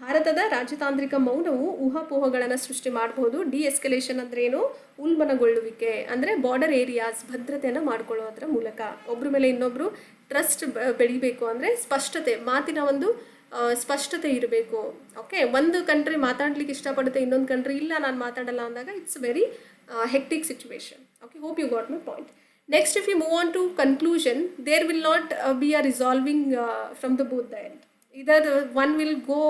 ಭಾರತದ ರಾಜತಾಂತ್ರಿಕ ಮೌನವು ಊಹಾಪೋಹಗಳನ್ನು ಸೃಷ್ಟಿ ಮಾಡಬಹುದು. ಡಿ-ಎಸ್ಕಲೇಷನ್ ಅಂದ್ರೇನು, ಉಲ್ಬಣಗೊಳ್ಳುವಿಕೆ ಅಂದರೆ ಬಾರ್ಡರ್ ಏರಿಯಾಸ್ ಭದ್ರತೆಯನ್ನು ಮಾಡ್ಕೊಳ್ಳೋದ್ರ ಮೂಲಕ. ಒಬ್ಬರ ಮೇಲೆ ಇನ್ನೊಬ್ಬರು ಟ್ರಸ್ಟ್ ಬೆಳಿಬೇಕು ಅಂದರೆ ಸ್ಪಷ್ಟತೆ, ಮಾತಿನ ಒಂದು ಸ್ಪಷ್ಟತೆ ಇರಬೇಕು. ಓಕೆ, ಒಂದು ಕಂಟ್ರಿ ಮಾತಾಡ್ಲಿಕ್ಕೆ ಇಷ್ಟಪಡುತ್ತೆ, ಇನ್ನೊಂದು ಕಂಟ್ರಿ ಇಲ್ಲ ನಾನು ಮಾತಾಡಲ್ಲ ಅಂದಾಗ it's very hectic situation. Okay, hope you got my point. Next, if you move on to conclusion, there will not be a resolving from the both the end. Either one will go,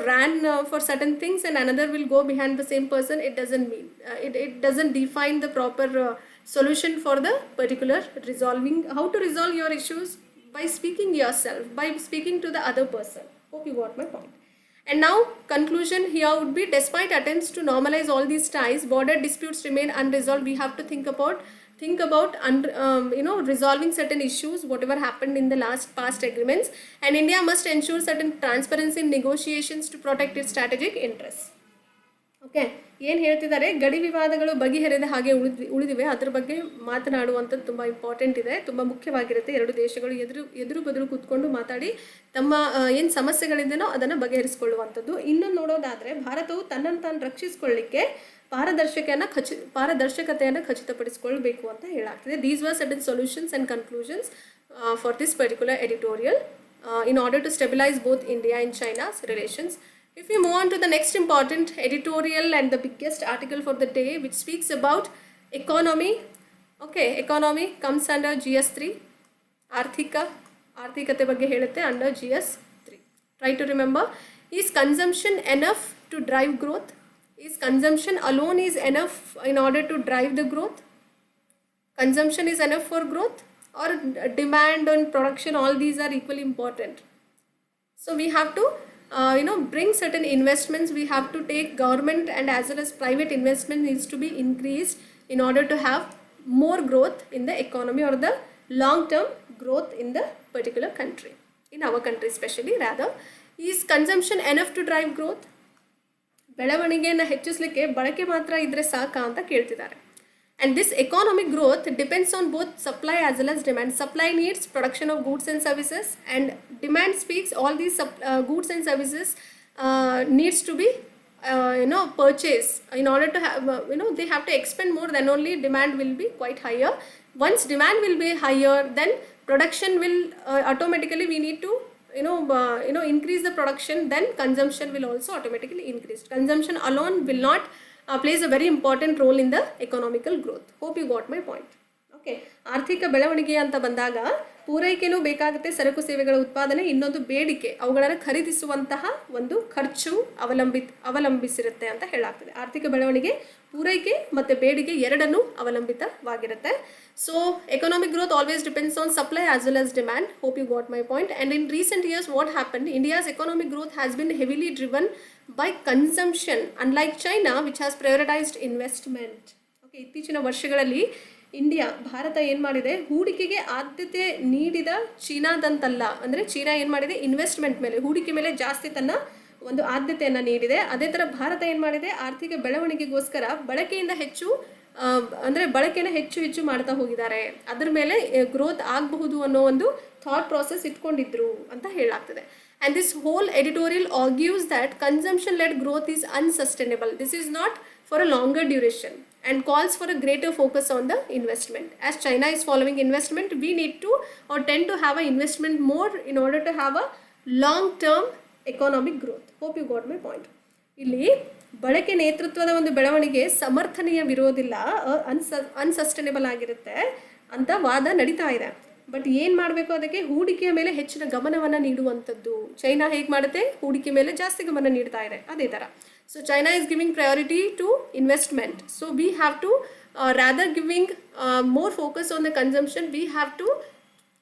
ran for certain things and another will go behind the same person. It doesn't mean, it doesn't define the proper solution for the particular resolving. How to resolve your issues? By speaking yourself, by speaking to the other person. Hope you got my point. And now, conclusion here would be, despite attempts to normalize all these ties, border disputes remain unresolved. We have to think about resolving certain issues, whatever happened in the past agreements. And India must ensure certain transparency in negotiations to protect its strategic interests. Okay, ಏನು ಹೇಳ್ತಿದ್ದಾರೆ, ಗಡಿ ವಿವಾದಗಳು ಬಗೆಹರಿದ ಹಾಗೆ ಉಳಿದಿವೆ, ಅದ್ರ ಬಗ್ಗೆ ಮಾತನಾಡುವಂಥದ್ದು ತುಂಬ important ಇದೆ, ತುಂಬ ಮುಖ್ಯವಾಗಿರುತ್ತೆ. ಎರಡು ದೇಶಗಳು ಎದುರು ಬದುರು ಕೂತ್ಕೊಂಡು ಮಾತಾಡಿ ತಮ್ಮ ಏನು ಸಮಸ್ಯೆಗಳಿದೆಯೋ ಅದನ್ನು ಬಗೆಹರಿಸಿಕೊಳ್ಳುವಂಥದ್ದು. ಇನ್ನೊಂದು ನೋಡೋದಾದರೆ, ಭಾರತವು ತನ್ನನ್ನು ತಾನು ರಕ್ಷಿಸಿಕೊಳ್ಳಿಕ್ಕೆ ಪಾರದರ್ಶಕತೆಯನ್ನು ಖಚಿತಪಡಿಸಿಕೊಳ್ಬೇಕು ಅಂತ ಹೇಳಾಗ್ತದೆ. These were certain solutions and conclusions for this particular editorial in order to stabilize both India and China's relations. If we move on to the next important editorial and the biggest article for the day, which speaks about economy. Okay, economy comes under GS3. ಆರ್ಥಿಕತೆ ಬಗ್ಗೆ ಹೇಳುತ್ತೆ under GS3. Try to remember, is consumption enough to drive growth? Is consumption alone is enough in order to drive the growth? Consumption is enough for growth, or demand and production, all these are equally important. So we have to bring certain investments. We have to take government and as well as private investment needs to be increased in order to have more growth in the economy or the long term growth in the particular country. in our country especially. Rather, is consumption enough to drive growth? ಬೆಳವಣಿಗೆಯನ್ನು ಹೆಚ್ಚಿಸಲಿಕ್ಕೆ ಬಳಕೆ ಮಾತ್ರ ಇದ್ರೆ ಸಾಕಾ ಅಂತ ಕೇಳ್ತಿದ್ದಾರೆ. And this economic growth depends on both supply as well as demand. Supply needs production of goods and services, and demand speaks all these goods and services needs to be purchased. In order to have they have to expend more, then only demand will be quite higher. Once demand will be higher, then production will automatically we need to increase the production, then consumption will also automatically increase. Consumption alone will not plays a very important role in the economical growth. Hope you got my point. Okay, ಆರ್ಥಿಕ ಬೆಳವಣಿಗೆ ಅಂತ ಬಂದಾಗ ಪೂರೈಕೆನೂ ಬೇಕಾಗುತ್ತೆ, ಸರಕು ಸೇವೆಗಳ ಉತ್ಪಾದನೆ, ಇನ್ನೊಂದು ಬೇಡಿಕೆ, ಅವುಗಳನ್ನು ಖರೀದಿಸುವಂತಹ ಒಂದು ಖರ್ಚು ಅವಲಂಬಿಸಿರುತ್ತೆ ಅಂತ ಹೇಳಾಗ್ತದೆ. ಆರ್ಥಿಕ ಬೆಳವಣಿಗೆ ಪೂರೈಕೆ ಮತ್ತು ಬೇಡಿಕೆ ಎರಡನ್ನೂ ಅವಲಂಬಿತವಾಗಿರುತ್ತೆ. So economic growth always depends on supply as well as demand. Hope you got my point. And in recent years what happen, India's economic growth has been heavily driven by consumption, unlike China which has prioritized investment. Okay, ಇತ್ತೀಚಿನ ವರ್ಷಗಳಲ್ಲಿ ಭಾರತ ಏನು ಮಾಡಿದೆ, ಹೂಡಿಕೆಗೆ ಆದ್ಯತೆ ನೀಡಿದ ಚೀನಾದಂತಲ್ಲ. ಅಂದರೆ China ಏನು ಮಾಡಿದೆ, ಇನ್ವೆಸ್ಟ್ಮೆಂಟ್ ಮೇಲೆ, ಹೂಡಿಕೆ ಮೇಲೆ ಜಾಸ್ತಿ ತನ್ನ ಒಂದು ಆದ್ಯತೆಯನ್ನು ನೀಡಿದೆ. ಅದೇ ಥರ ಭಾರತ ಏನು ಮಾಡಿದೆ, ಆರ್ಥಿಕ ಬೆಳವಣಿಗೆಗೋಸ್ಕರ ಬಳಕೆಯಿಂದ ಬಳಕೆನ ಹೆಚ್ಚು ಮಾಡ್ತಾ ಹೋಗಿದ್ದಾರೆ. ಅದ್ರ ಮೇಲೆ ಗ್ರೋತ್ ಆಗಬಹುದು ಅನ್ನೋ ಒಂದು ಥಾಟ್ ಪ್ರಾಸೆಸ್ ಇಟ್ಕೊಂಡಿದ್ರು ಅಂತ ಹೇಳಲಾಗ್ತದೆ. And this whole editorial argues that consumption-led growth is unsustainable. This is not for a longer duration and calls for a greater focus on the investment. As China is following investment, we need to or tend to have an investment more in order to have a long-term economic growth. Hope you got my point. ಇಲ್ಲಿ ಬಳಕೆ ನೇತೃತ್ವದ ಒಂದು ಬೆಳವಣಿಗೆ ಸಮರ್ಥನೀಯವಿರೋದಿಲ್ಲ, ಅನ್ಸಸ್ಟೈನೇಬಲ್ ಆಗಿರುತ್ತೆ ಅಂತ ವಾದ ನಡೀತಾ ಇದೆ. ಬಟ್ ಏನು ಮಾಡಬೇಕು, ಅದಕ್ಕೆ ಹೂಡಿಕೆಯ ಮೇಲೆ ಹೆಚ್ಚಿನ ಗಮನವನ್ನು ನೀಡುವಂಥದ್ದು. ಚೈನಾ ಹೇಗೆ ಮಾಡುತ್ತೆ, ಹೂಡಿಕೆ ಮೇಲೆ ಜಾಸ್ತಿ ಗಮನ ನೀಡ್ತಾ ಇದೆ, ಅದೇ ಥರ. So China is giving priority to investment. So we have to rather giving more focus on the consumption, we have to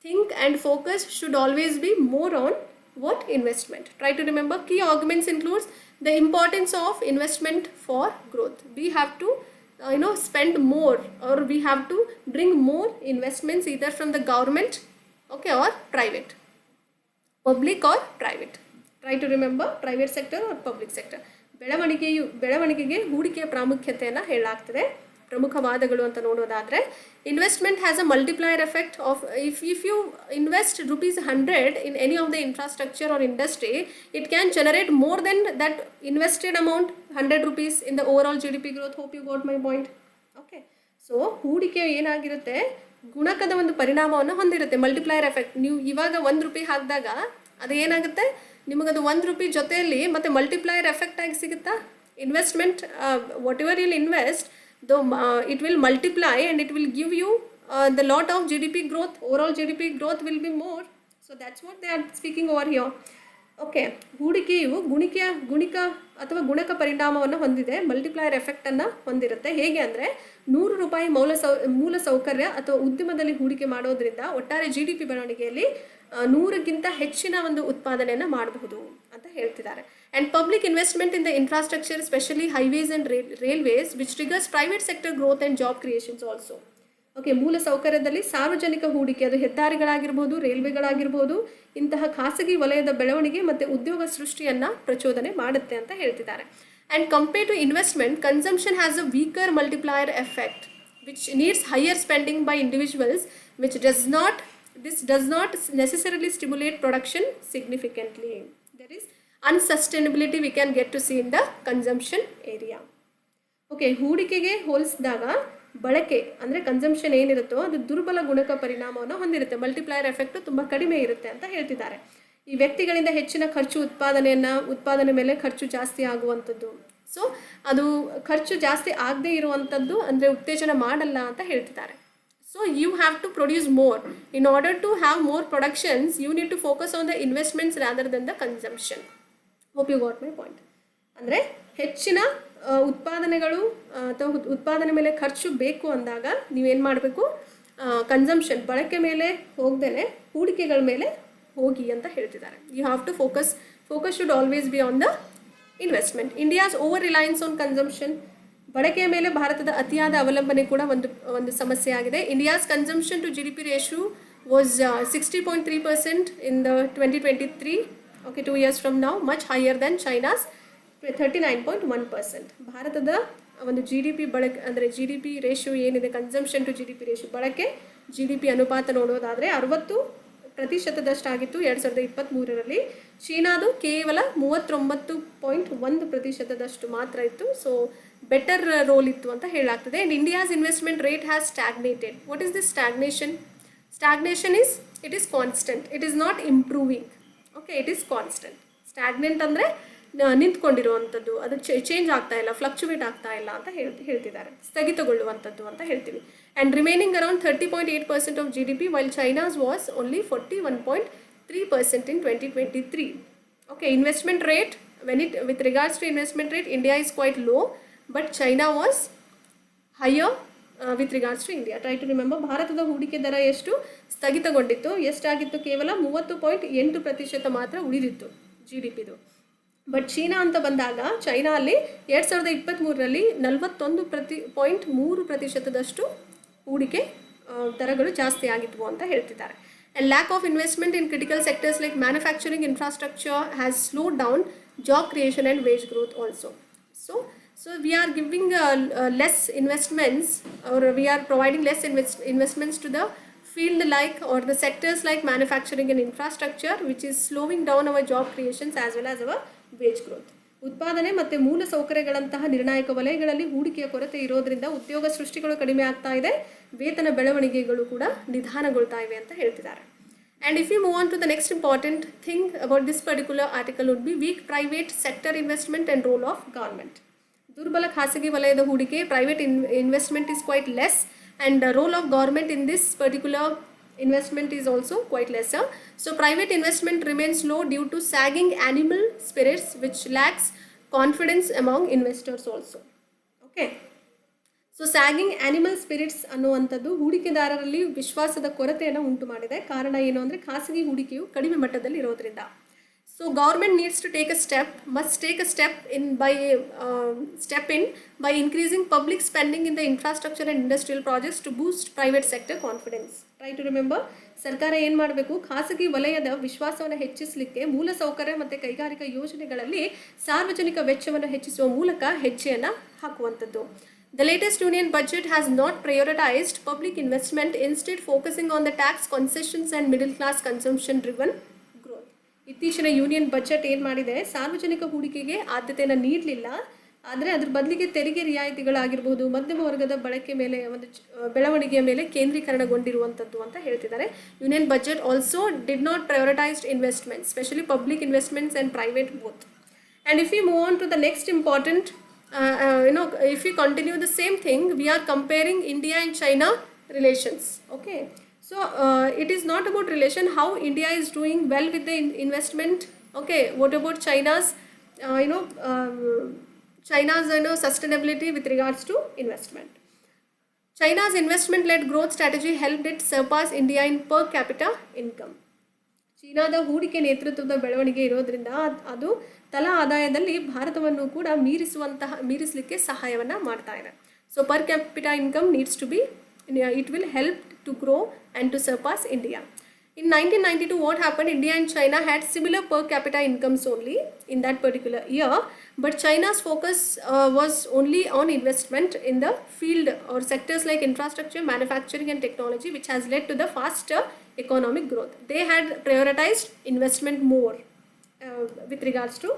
think and focus should always be more on what investment. Try to remember key arguments includes the importance of investment for growth. We have to spend more, or we have to bring more investments either from the government, okay, or private, public or private. Try to remember private sector or public sector. ಬೆಳವಣಿಗೆಗೆ ಹೂಡಿಕೆಯ ಪ್ರಾಮುಖ್ಯತೆಯನ್ನು ಹೇಳಲಾಗ್ತದೆ. ಪ್ರಮುಖ ವಾದಗಳು ಅಂತ ನೋಡೋದಾದರೆ, investment has a multiplier effect of if you invest ₹100 in any of the infrastructure or industry, it can generate more than that invested amount, ₹100 in the overall GDP growth. Hope you got my point. Okay, so ಹೂಡಿಕೆ ಏನಾಗಿರುತ್ತೆ, ಗುಣಕದ ಒಂದು ಪರಿಣಾಮವನ್ನು ಹೊಂದಿರುತ್ತೆ, multiplier effect. ನೀವು ಇವಾಗ ₹1 ಹಾಕಿದಾಗ ಅದು ಏನಾಗುತ್ತೆ, ನಿಮಗದು ₹1 ಜೊತೆಯಲ್ಲಿ ಮತ್ತೆ ಮಲ್ಟಿಪ್ಲೈಯರ್ ಎಫೆಕ್ಟ್ ಆಗಿ ಸಿಗುತ್ತಾ. Investment what ever will invest, it will multiply and it will give you the lot of GDP growth. Overall GDP growth will be more. So that's what they are speaking over here. Okay, ಹೂಡಿಕೆಯು ಗುಣಿಕ ಅಥವಾ ಗುಣಕ ಪರಿಣಾಮವನ್ನು ಹೊಂದಿದೆ, multiplier ಎಫೆಕ್ಟನ್ನು ಹೊಂದಿರುತ್ತೆ. ಹೇಗೆ ಅಂದರೆ, ₹100 ಮೂಲ ಸೌಕರ್ಯ ಅಥವಾ ಉದ್ಯಮದಲ್ಲಿ ಹೂಡಿಕೆ ಮಾಡೋದ್ರಿಂದ ಒಟ್ಟಾರೆ GDP ಬೆಳವಣಿಗೆಯಲ್ಲಿ 100ಕ್ಕಿಂತ ಹೆಚ್ಚಿನ ಒಂದು ಉತ್ಪಾದನೆಯನ್ನು ಮಾಡಬಹುದು ಅಂತ ಹೇಳ್ತಿದ್ದಾರೆ. And public investment in the infrastructure, specially highways and railways, which triggers private sector growth and job creations also. Okay, ಮೂಲ ಸೌಕರ್ಯದಲ್ಲಿ ಸಾರ್ವಜನಿಕ ಹೂಡಿಕೆ, ಅದು ಹೆದ್ದಾರಿಗಳಾಗಿರ್ಬೋದು, ರೈಲ್ವೆಗಳಾಗಿರ್ಬೋದು, ಇಂತಹ ಖಾಸಗಿ ವಲಯದ ಬೆಳವಣಿಗೆ ಮತ್ತು ಉದ್ಯೋಗ ಸೃಷ್ಟಿಯನ್ನು ಪ್ರಚೋದನೆ ಮಾಡುತ್ತೆ ಅಂತ ಹೇಳ್ತಿದ್ದಾರೆ. And compare to investment, consumption has a weaker multiplier effect which needs higher spending by individuals, which this does not necessarily stimulate production significantly. There is unsustainability we can get to see in the consumption area. Okay, ಹೂಡಿಕೆಗೆ ಹೋಲಿಸಿದಾಗ ಬಳಕೆ ಅಂದರೆ consumption ಏನಿರುತ್ತೋ ಅದು ದುರ್ಬಲ ಗುಣಕ ಪರಿಣಾಮವನ್ನು ಹೊಂದಿರುತ್ತೆ, multiplier effect ತುಂಬ ಕಡಿಮೆ ಇರುತ್ತೆ ಅಂತ ಹೇಳ್ತಿದ್ದಾರೆ. ಈ ವ್ಯಕ್ತಿಗಳಿಂದ ಹೆಚ್ಚಿನ ಖರ್ಚು ಉತ್ಪಾದನೆ ಮೇಲೆ ಖರ್ಚು ಜಾಸ್ತಿ ಆಗುವಂಥದ್ದು. ಸೊ ಅದು ಖರ್ಚು ಜಾಸ್ತಿ ಆಗದೇ ಇರುವಂಥದ್ದು ಅಂದರೆ ಉತ್ತೇಜನ ಮಾಡಲ್ಲ ಅಂತ ಹೇಳ್ತಿದ್ದಾರೆ. So you have to produce more. In order to have more productions, you need to focus on the investments rather than the consumption. Hope you got my point. ಅಂದರೆ ಹೆಚ್ಚಿನ ಉತ್ಪಾದನೆಗಳು ಅಥವಾ ಉತ್ಪಾದನೆ ಮೇಲೆ ಖರ್ಚು ಬೇಕು ಅಂದಾಗ ನೀವೇನು ಮಾಡಬೇಕು, ಕನ್ಸಂಪ್ಷನ್ ಬಳಕೆ ಮೇಲೆ ಹೋಗದೇ ಹೂಡಿಕೆಗಳ ಮೇಲೆ ಹೋಗಿ ಅಂತ ಹೇಳ್ತಿದ್ದಾರೆ. You have to focus should always be on the investment. India's over reliance on consumption, ಬಳಕೆಯ ಮೇಲೆ ಭಾರತದ ಅತಿಯಾದ ಅವಲಂಬನೆ ಕೂಡ ಒಂದು ಸಮಸ್ಯೆ ಆಗಿದೆ. India's consumption to GDP ratio was 60.3% in the 2023. Okay, 2 years from now, much higher than China's 39.1%. ಭಾರತದ ಒಂದು ಜಿ ಡಿ ಪಿ ಬಳಕೆ ಅಂದರೆ ಜಿ ಡಿ ಪಿ ರೇಷಿಯೋ ಏನಿದೆ, consumption to G D P ratio, ಬಳಕೆ ಜಿ ಡಿ ಪಿ ಅನುಪಾತ ನೋಡೋದಾದರೆ 60% 2023ರಲ್ಲಿ. ಚೀನಾದು ಕೇವಲ 39.1% ಮಾತ್ರ ಇತ್ತು. ಸೊ ಬೆಟರ್ ರೋಲ್ ಇತ್ತು ಅಂತ ಹೇಳಲಾಗ್ತದೆ. And India's investment rate has stagnated. What is this stagnation? Stagnation is it is constant, it is not improving. Okay, it is constant. Stagnant ಅಂದರೆ ನಿಂತ್ಕೊಂಡಿರುವಂಥದ್ದು, ಅದು ಚೇಂಜ್ ಆಗ್ತಾ ಇಲ್ಲ, ಫ್ಲಕ್ಚುವೇಟ್ ಆಗ್ತಾ ಇಲ್ಲ ಅಂತ ಹೇಳ್ತಿದ್ದಾರೆ. ಸ್ಥಗಿತಗೊಳ್ಳುವಂಥದ್ದು ಅಂತ ಹೇಳ್ತೀವಿ. And remaining around 30.8% of G D P, while China's was only 41.3% in 2023. Okay, investment rate, with regards to investment rate, India is quite low, but China was higher with regards to India. Try to remember, ಭಾರತದ ಹೂಡಿಕೆ ದರ ಎಷ್ಟು ಸ್ಥಗಿತಗೊಂಡಿತ್ತು, ಎಷ್ಟಾಗಿತ್ತು? ಕೇವಲ 30.8% ಮಾತ್ರ ಉಳಿದಿತ್ತು G D ಪಿದು. But China ಅಂತ ಬಂದಾಗ, China ಅಲ್ಲಿ 2023ರಲ್ಲಿ 41.3% ಹೂಡಿಕೆ ದರಗಳು ಜಾಸ್ತಿ ಆಗಿದ್ವು ಅಂತ ಹೇಳ್ತಿದ್ದಾರೆ. And lack of investment in critical sectors like manufacturing infrastructure has slowed down job creation and wage growth also. So we are giving less investments, or we are providing less investments to the field like, or the sectors like manufacturing and infrastructure, which is slowing down our job creations as well as our wage growth. ಉತ್ಪಾದನೆ ಮತ್ತು ಮೂಲ ಸೌಕರ್ಯಗಳಂತಹ ನಿರ್ಣಾಯಕ ವಲಯಗಳಲ್ಲಿ ಹೂಡಿಕೆಯ ಕೊರತೆ ಇರೋದ್ರಿಂದ ಉದ್ಯೋಗ ಸೃಷ್ಟಿಗಳು ಕಡಿಮೆ ಆಗ್ತಾ ಇದೆ, ವೇತನ ಬೆಳವಣಿಗೆಗಳು ಕೂಡ ನಿಧಾನಗೊಳ್ತಾ ಇವೆ ಅಂತ ಹೇಳ್ತಿದ್ದಾರೆ. And if we move on to the next important thing about this particular article would be weak private sector investment and role of government. ದುರ್ಬಲ ಖಾಸಗಿ ವಲಯದ ಹೂಡಿಕೆ, private investment is quite less, and the role of government in this particular investment is also quite lesser. So private investment remains low due to sagging animal spirits, which lacks confidence among investors also. Okay. So sagging animal spirits ಅನ್ನುವಂಥದ್ದು ಹೂಡಿಕೆದಾರರಲ್ಲಿ ವಿಶ್ವಾಸದ ಕೊರತೆಯನ್ನು ಉಂಟು ಮಾಡಿದೆ. ಕಾರಣ ಏನು ಅಂದರೆ ಖಾಸಗಿ ಹೂಡಿಕೆಯು ಕಡಿಮೆ ಮಟ್ಟದಲ್ಲಿ ಇರೋದ್ರಿಂದ. So government needs to take a step in by increasing public spending in the infrastructure and industrial projects to boost private sector confidence. Try to remember, ಸರ್ಕಾರ ಏನು ಮಾಡಬೇಕು? ಖಾಸಗಿ ವಲಯದ ವಿಶ್ವಾಸವನ್ನು ಹೆಚ್ಚಿಸಲಿಕ್ಕೆ ಮೂಲಸೌಕರ್ಯ ಮತ್ತು ಕೈಗಾರಿಕಾ ಯೋಜನೆಗಳಲ್ಲಿ ಸಾರ್ವಜನಿಕ ವೆಚ್ಚವನ್ನು ಹೆಚ್ಚಿಸುವ ಮೂಲಕ ಹೆಜ್ಜೆಯನ್ನು ಹಾಕುವಂಥದ್ದು. The latest union budget has not prioritized public investment, instead focusing on the tax concessions and middle class consumption driven growth. ಇತ್ತೀಚಿನ ಯೂನಿಯನ್ ಬಜೆಟ್ ಏನು ಮಾಡಿದೆ? ಸಾರ್ವಜನಿಕ ಹೂಡಿಕೆಗೆ ಆದ್ಯತೆಯನ್ನು ನೀಡಲಿಲ್ಲ, ಆದರೆ ಅದ್ರ ಬದಲಿಗೆ ತೆರಿಗೆ ರಿಯಾಯಿತಿಗಳಾಗಿರ್ಬೋದು, ಮಧ್ಯಮ ವರ್ಗದ ಬಳಕೆ ಮೇಲೆ, ಒಂದು ಬೆಳವಣಿಗೆಯ ಮೇಲೆ ಕೇಂದ್ರೀಕರಣಗೊಂಡಿರುವಂಥದ್ದು ಅಂತ ಹೇಳ್ತಿದ್ದಾರೆ. Union budget also did not prioritized investment, specially public investments and private both. And if you move on to the next important, if we continue the same thing, we are comparing India and China relations. Okay, so it is not about relation, how India is doing well with the investment. Okay, what about China's sustainability with regards to investment? China's investment-led growth strategy helped it surpass India in per capita income. ಚೀನಾದ ಹೂಡಿಕೆ ನೇತೃತ್ವದ ಬೆಳವಣಿಗೆ ಇರೋದ್ರಿಂದ ಅದು ತಲಾ ಆದಾಯದಲ್ಲಿ ಭಾರತವನ್ನು ಕೂಡ ಮೀರಿಸಲಿಕ್ಕೆ ಸಹಾಯವನ್ನು ಮಾಡ್ತಾ ಇದೆ. So per capita income needs to be, it will help to grow and to surpass India. In 1992, what happened? India and China had similar per capita incomes only in that particular year, but China's focus was only on investment in the field or sectors like infrastructure, manufacturing and technology, which has led to the faster economic growth. They had prioritized investment more with regards to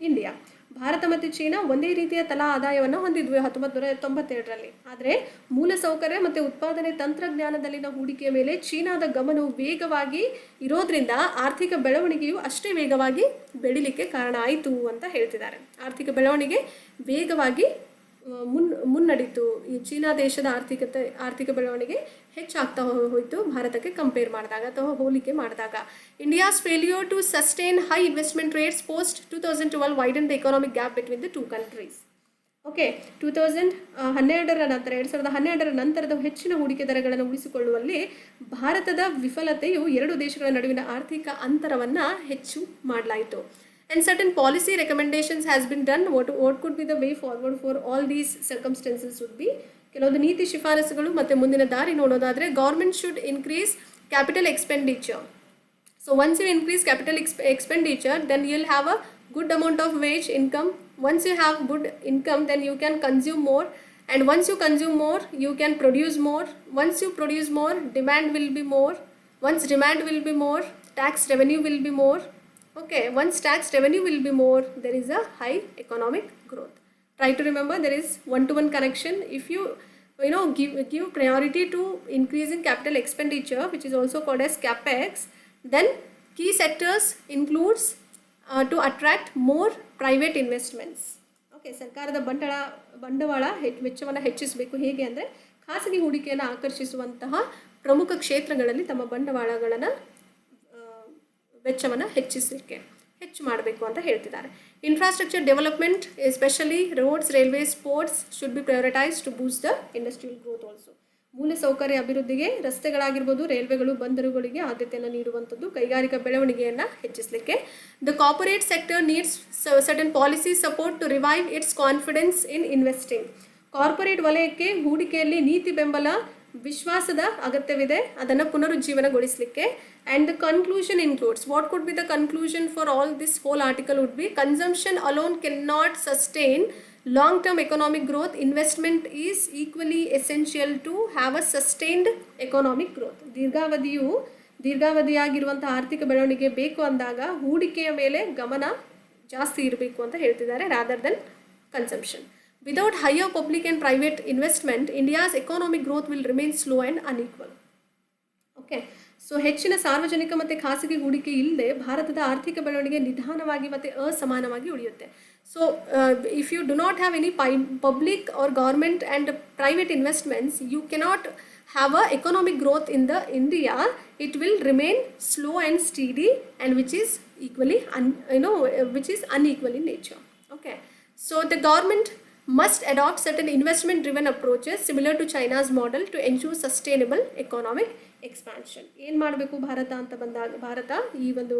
India. Bharat ಮತ್ತು China ಒಂದೇ ರೀತಿಯ ತಲಾ ಆದಾಯವನ್ನು ಹೊಂದಿದ್ವಿ 1992ರಲ್ಲಿ. ಆದರೆ ಮೂಲಸೌಕರ್ಯ ಮತ್ತು ಉತ್ಪಾದನೆ ತಂತ್ರಜ್ಞಾನದಲ್ಲಿನ ಹೂಡಿಕೆಯ ಮೇಲೆ ಚೀನಾದ ಗಮನವು ವೇಗವಾಗಿ ಇರೋದ್ರಿಂದ ಆರ್ಥಿಕ ಬೆಳವಣಿಗೆಯು ಅಷ್ಟೇ ವೇಗವಾಗಿ ಬೆಳಿಲಿಕ್ಕೆ ಕಾರಣ ಆಯಿತು ಅಂತ ಹೇಳ್ತಿದ್ದಾರೆ. ಆರ್ಥಿಕ ಬೆಳವಣಿಗೆ ವೇಗವಾಗಿ ಮುನ್ನಡೀತು. ಈ ಚೀನಾ ದೇಶದ ಆರ್ಥಿಕ ಬೆಳವಣಿಗೆ ಹೆಚ್ಚಾಗ್ತಾ ಹೋಯಿತು ಭಾರತಕ್ಕೆ ಕಂಪೇರ್ ಮಾಡಿದಾಗ ಅಥವಾ ಹೋಲಿಕೆ ಮಾಡಿದಾಗ. India's failure to sustain high investment rates post 2012 widen the economic gap between the two countries. Okay, 2012ರ ನಂತರದ ಹೆಚ್ಚಿನ ಹೂಡಿಕೆ ದರಗಳನ್ನು ಉಳಿಸಿಕೊಳ್ಳುವಲ್ಲಿ ಭಾರತದ ವಿಫಲತೆಯು ಎರಡು ದೇಶಗಳ ನಡುವಿನ ಆರ್ಥಿಕ ಅಂತರವನ್ನು ಹೆಚ್ಚು ಮಾಡಲಾಯಿತು. And certain policy recommendations has been done. What could be the way forward for all these circumstances would be ಕೆಲವೊಂದು ನೀತಿ ಶಿಫಾರಸುಗಳು ಮತ್ತು ಮುಂದಿನ ದಾರಿ ನೋಡೋದಾದರೆ, government should increase capital expenditure. So once you increase capital expenditure, then you'll have a good amount of wage income. Once you have good income, then you can consume more, and once you consume more, you can produce more. Once you produce more, demand will be more. Once demand will be more, tax revenue will be more. Okay, once tax revenue will be more, there is a high economic growth. Try to remember, there is one-to-one connection. If you give priority to increasing capital expenditure, which is also called as capex, then key sectors includes to attract more private investments. Okay, ಸರ್ಕಾರದ ಬಂಡವಾಳ ವೆಚ್ಚವನ್ನು ಹೆಚ್ಚಿಸಬೇಕು. ಹೇಗೆ ಅಂದರೆ, ಖಾಸಗಿ ಹೂಡಿಕೆಯನ್ನು ಆಕರ್ಷಿಸುವಂತಹ ಪ್ರಮುಖ ಕ್ಷೇತ್ರಗಳಲ್ಲಿ ತಮ್ಮ ಬಂಡವಾಳಗಳನ್ನು ವೆಚ್ಚವನ್ನು ಹೆಚ್ಚು ಮಾಡಬೇಕು ಅಂತ ಹೇಳ್ತಿದ್ದಾರೆ. Infrastructure development, especially roads, railways, ports should be prioritize to boost the industrial growth also. ಮೂಲಸೌಕರ್ಯ ಅಭಿವೃದ್ಧಿಗೆ ರಸ್ತೆಗಳಾಗಿರ್ಬೋದು, ರೈಲ್ವೆಗಳು, ಬಂದರುಗಳಿಗೆ ಆದ್ಯತೆಯನ್ನು ನೀಡುವಂಥದ್ದು ಕೈಗಾರಿಕಾ ಬೆಳವಣಿಗೆಯನ್ನು ಹೆಚ್ಚಿಸಲಿಕ್ಕೆ. The corporate sector needs certain policy support to revive its confidence in investing. Corporate ವಲಯಕ್ಕೆ ಹೂಡಿಕೆಯಲ್ಲಿ ನೀತಿ ಬೆಂಬಲ, ವಿಶ್ವಾಸದ ಅಗತ್ಯವಿದೆ, ಅದನ್ನು ಪುನರುಜ್ಜೀವನಗೊಳಿಸಲಿಕ್ಕೆ. And the conclusion includes, what could be the conclusion for all this whole article would be, consumption alone can not sustain long-term economic growth. Investment is equally essential to have a sustained economic growth. ದೀರ್ಘಾವಧಿಯಾಗಿರುವಂಥ ಆರ್ಥಿಕ ಬೆಳವಣಿಗೆ ಬೇಕು ಅಂದಾಗ ಹೂಡಿಕೆಯ ಮೇಲೆ ಗಮನ ಜಾಸ್ತಿ ಇರಬೇಕು ಅಂತ ಹೇಳ್ತಿದ್ದಾರೆ, rather then consumption. Without higher public and private investment, India's economic growth will remain slow and unequal. Okay, so ಹೆಚ್ಚಿನ ಸಾರ್ವಜನಿಕ ಮತ್ತು ಖಾಸಗಿ ಹೂಡಿಕೆ ಇಲ್ಲದೆ ಭಾರತದ ಆರ್ಥಿಕ ಬೆಳವಣಿಗೆ ನಿಧಾನವಾಗಿ ಮತ್ತು ಅಸಮಾನವಾಗಿ ಉಳಿಯುತ್ತೆ. So if you do not have any public or government and private investments, you cannot have a economic growth in the India. It will remain slow and steady, and which is equally which is unequal in nature. Okay, so the government must adopt certain investment driven approaches similar to China's model to ensure sustainable economic expansion. ಏನು ಮಾಡಬೇಕು ಭಾರತ ಅಂತ ಬಂದಾಗ, ಭಾರತ ಈ ಒಂದು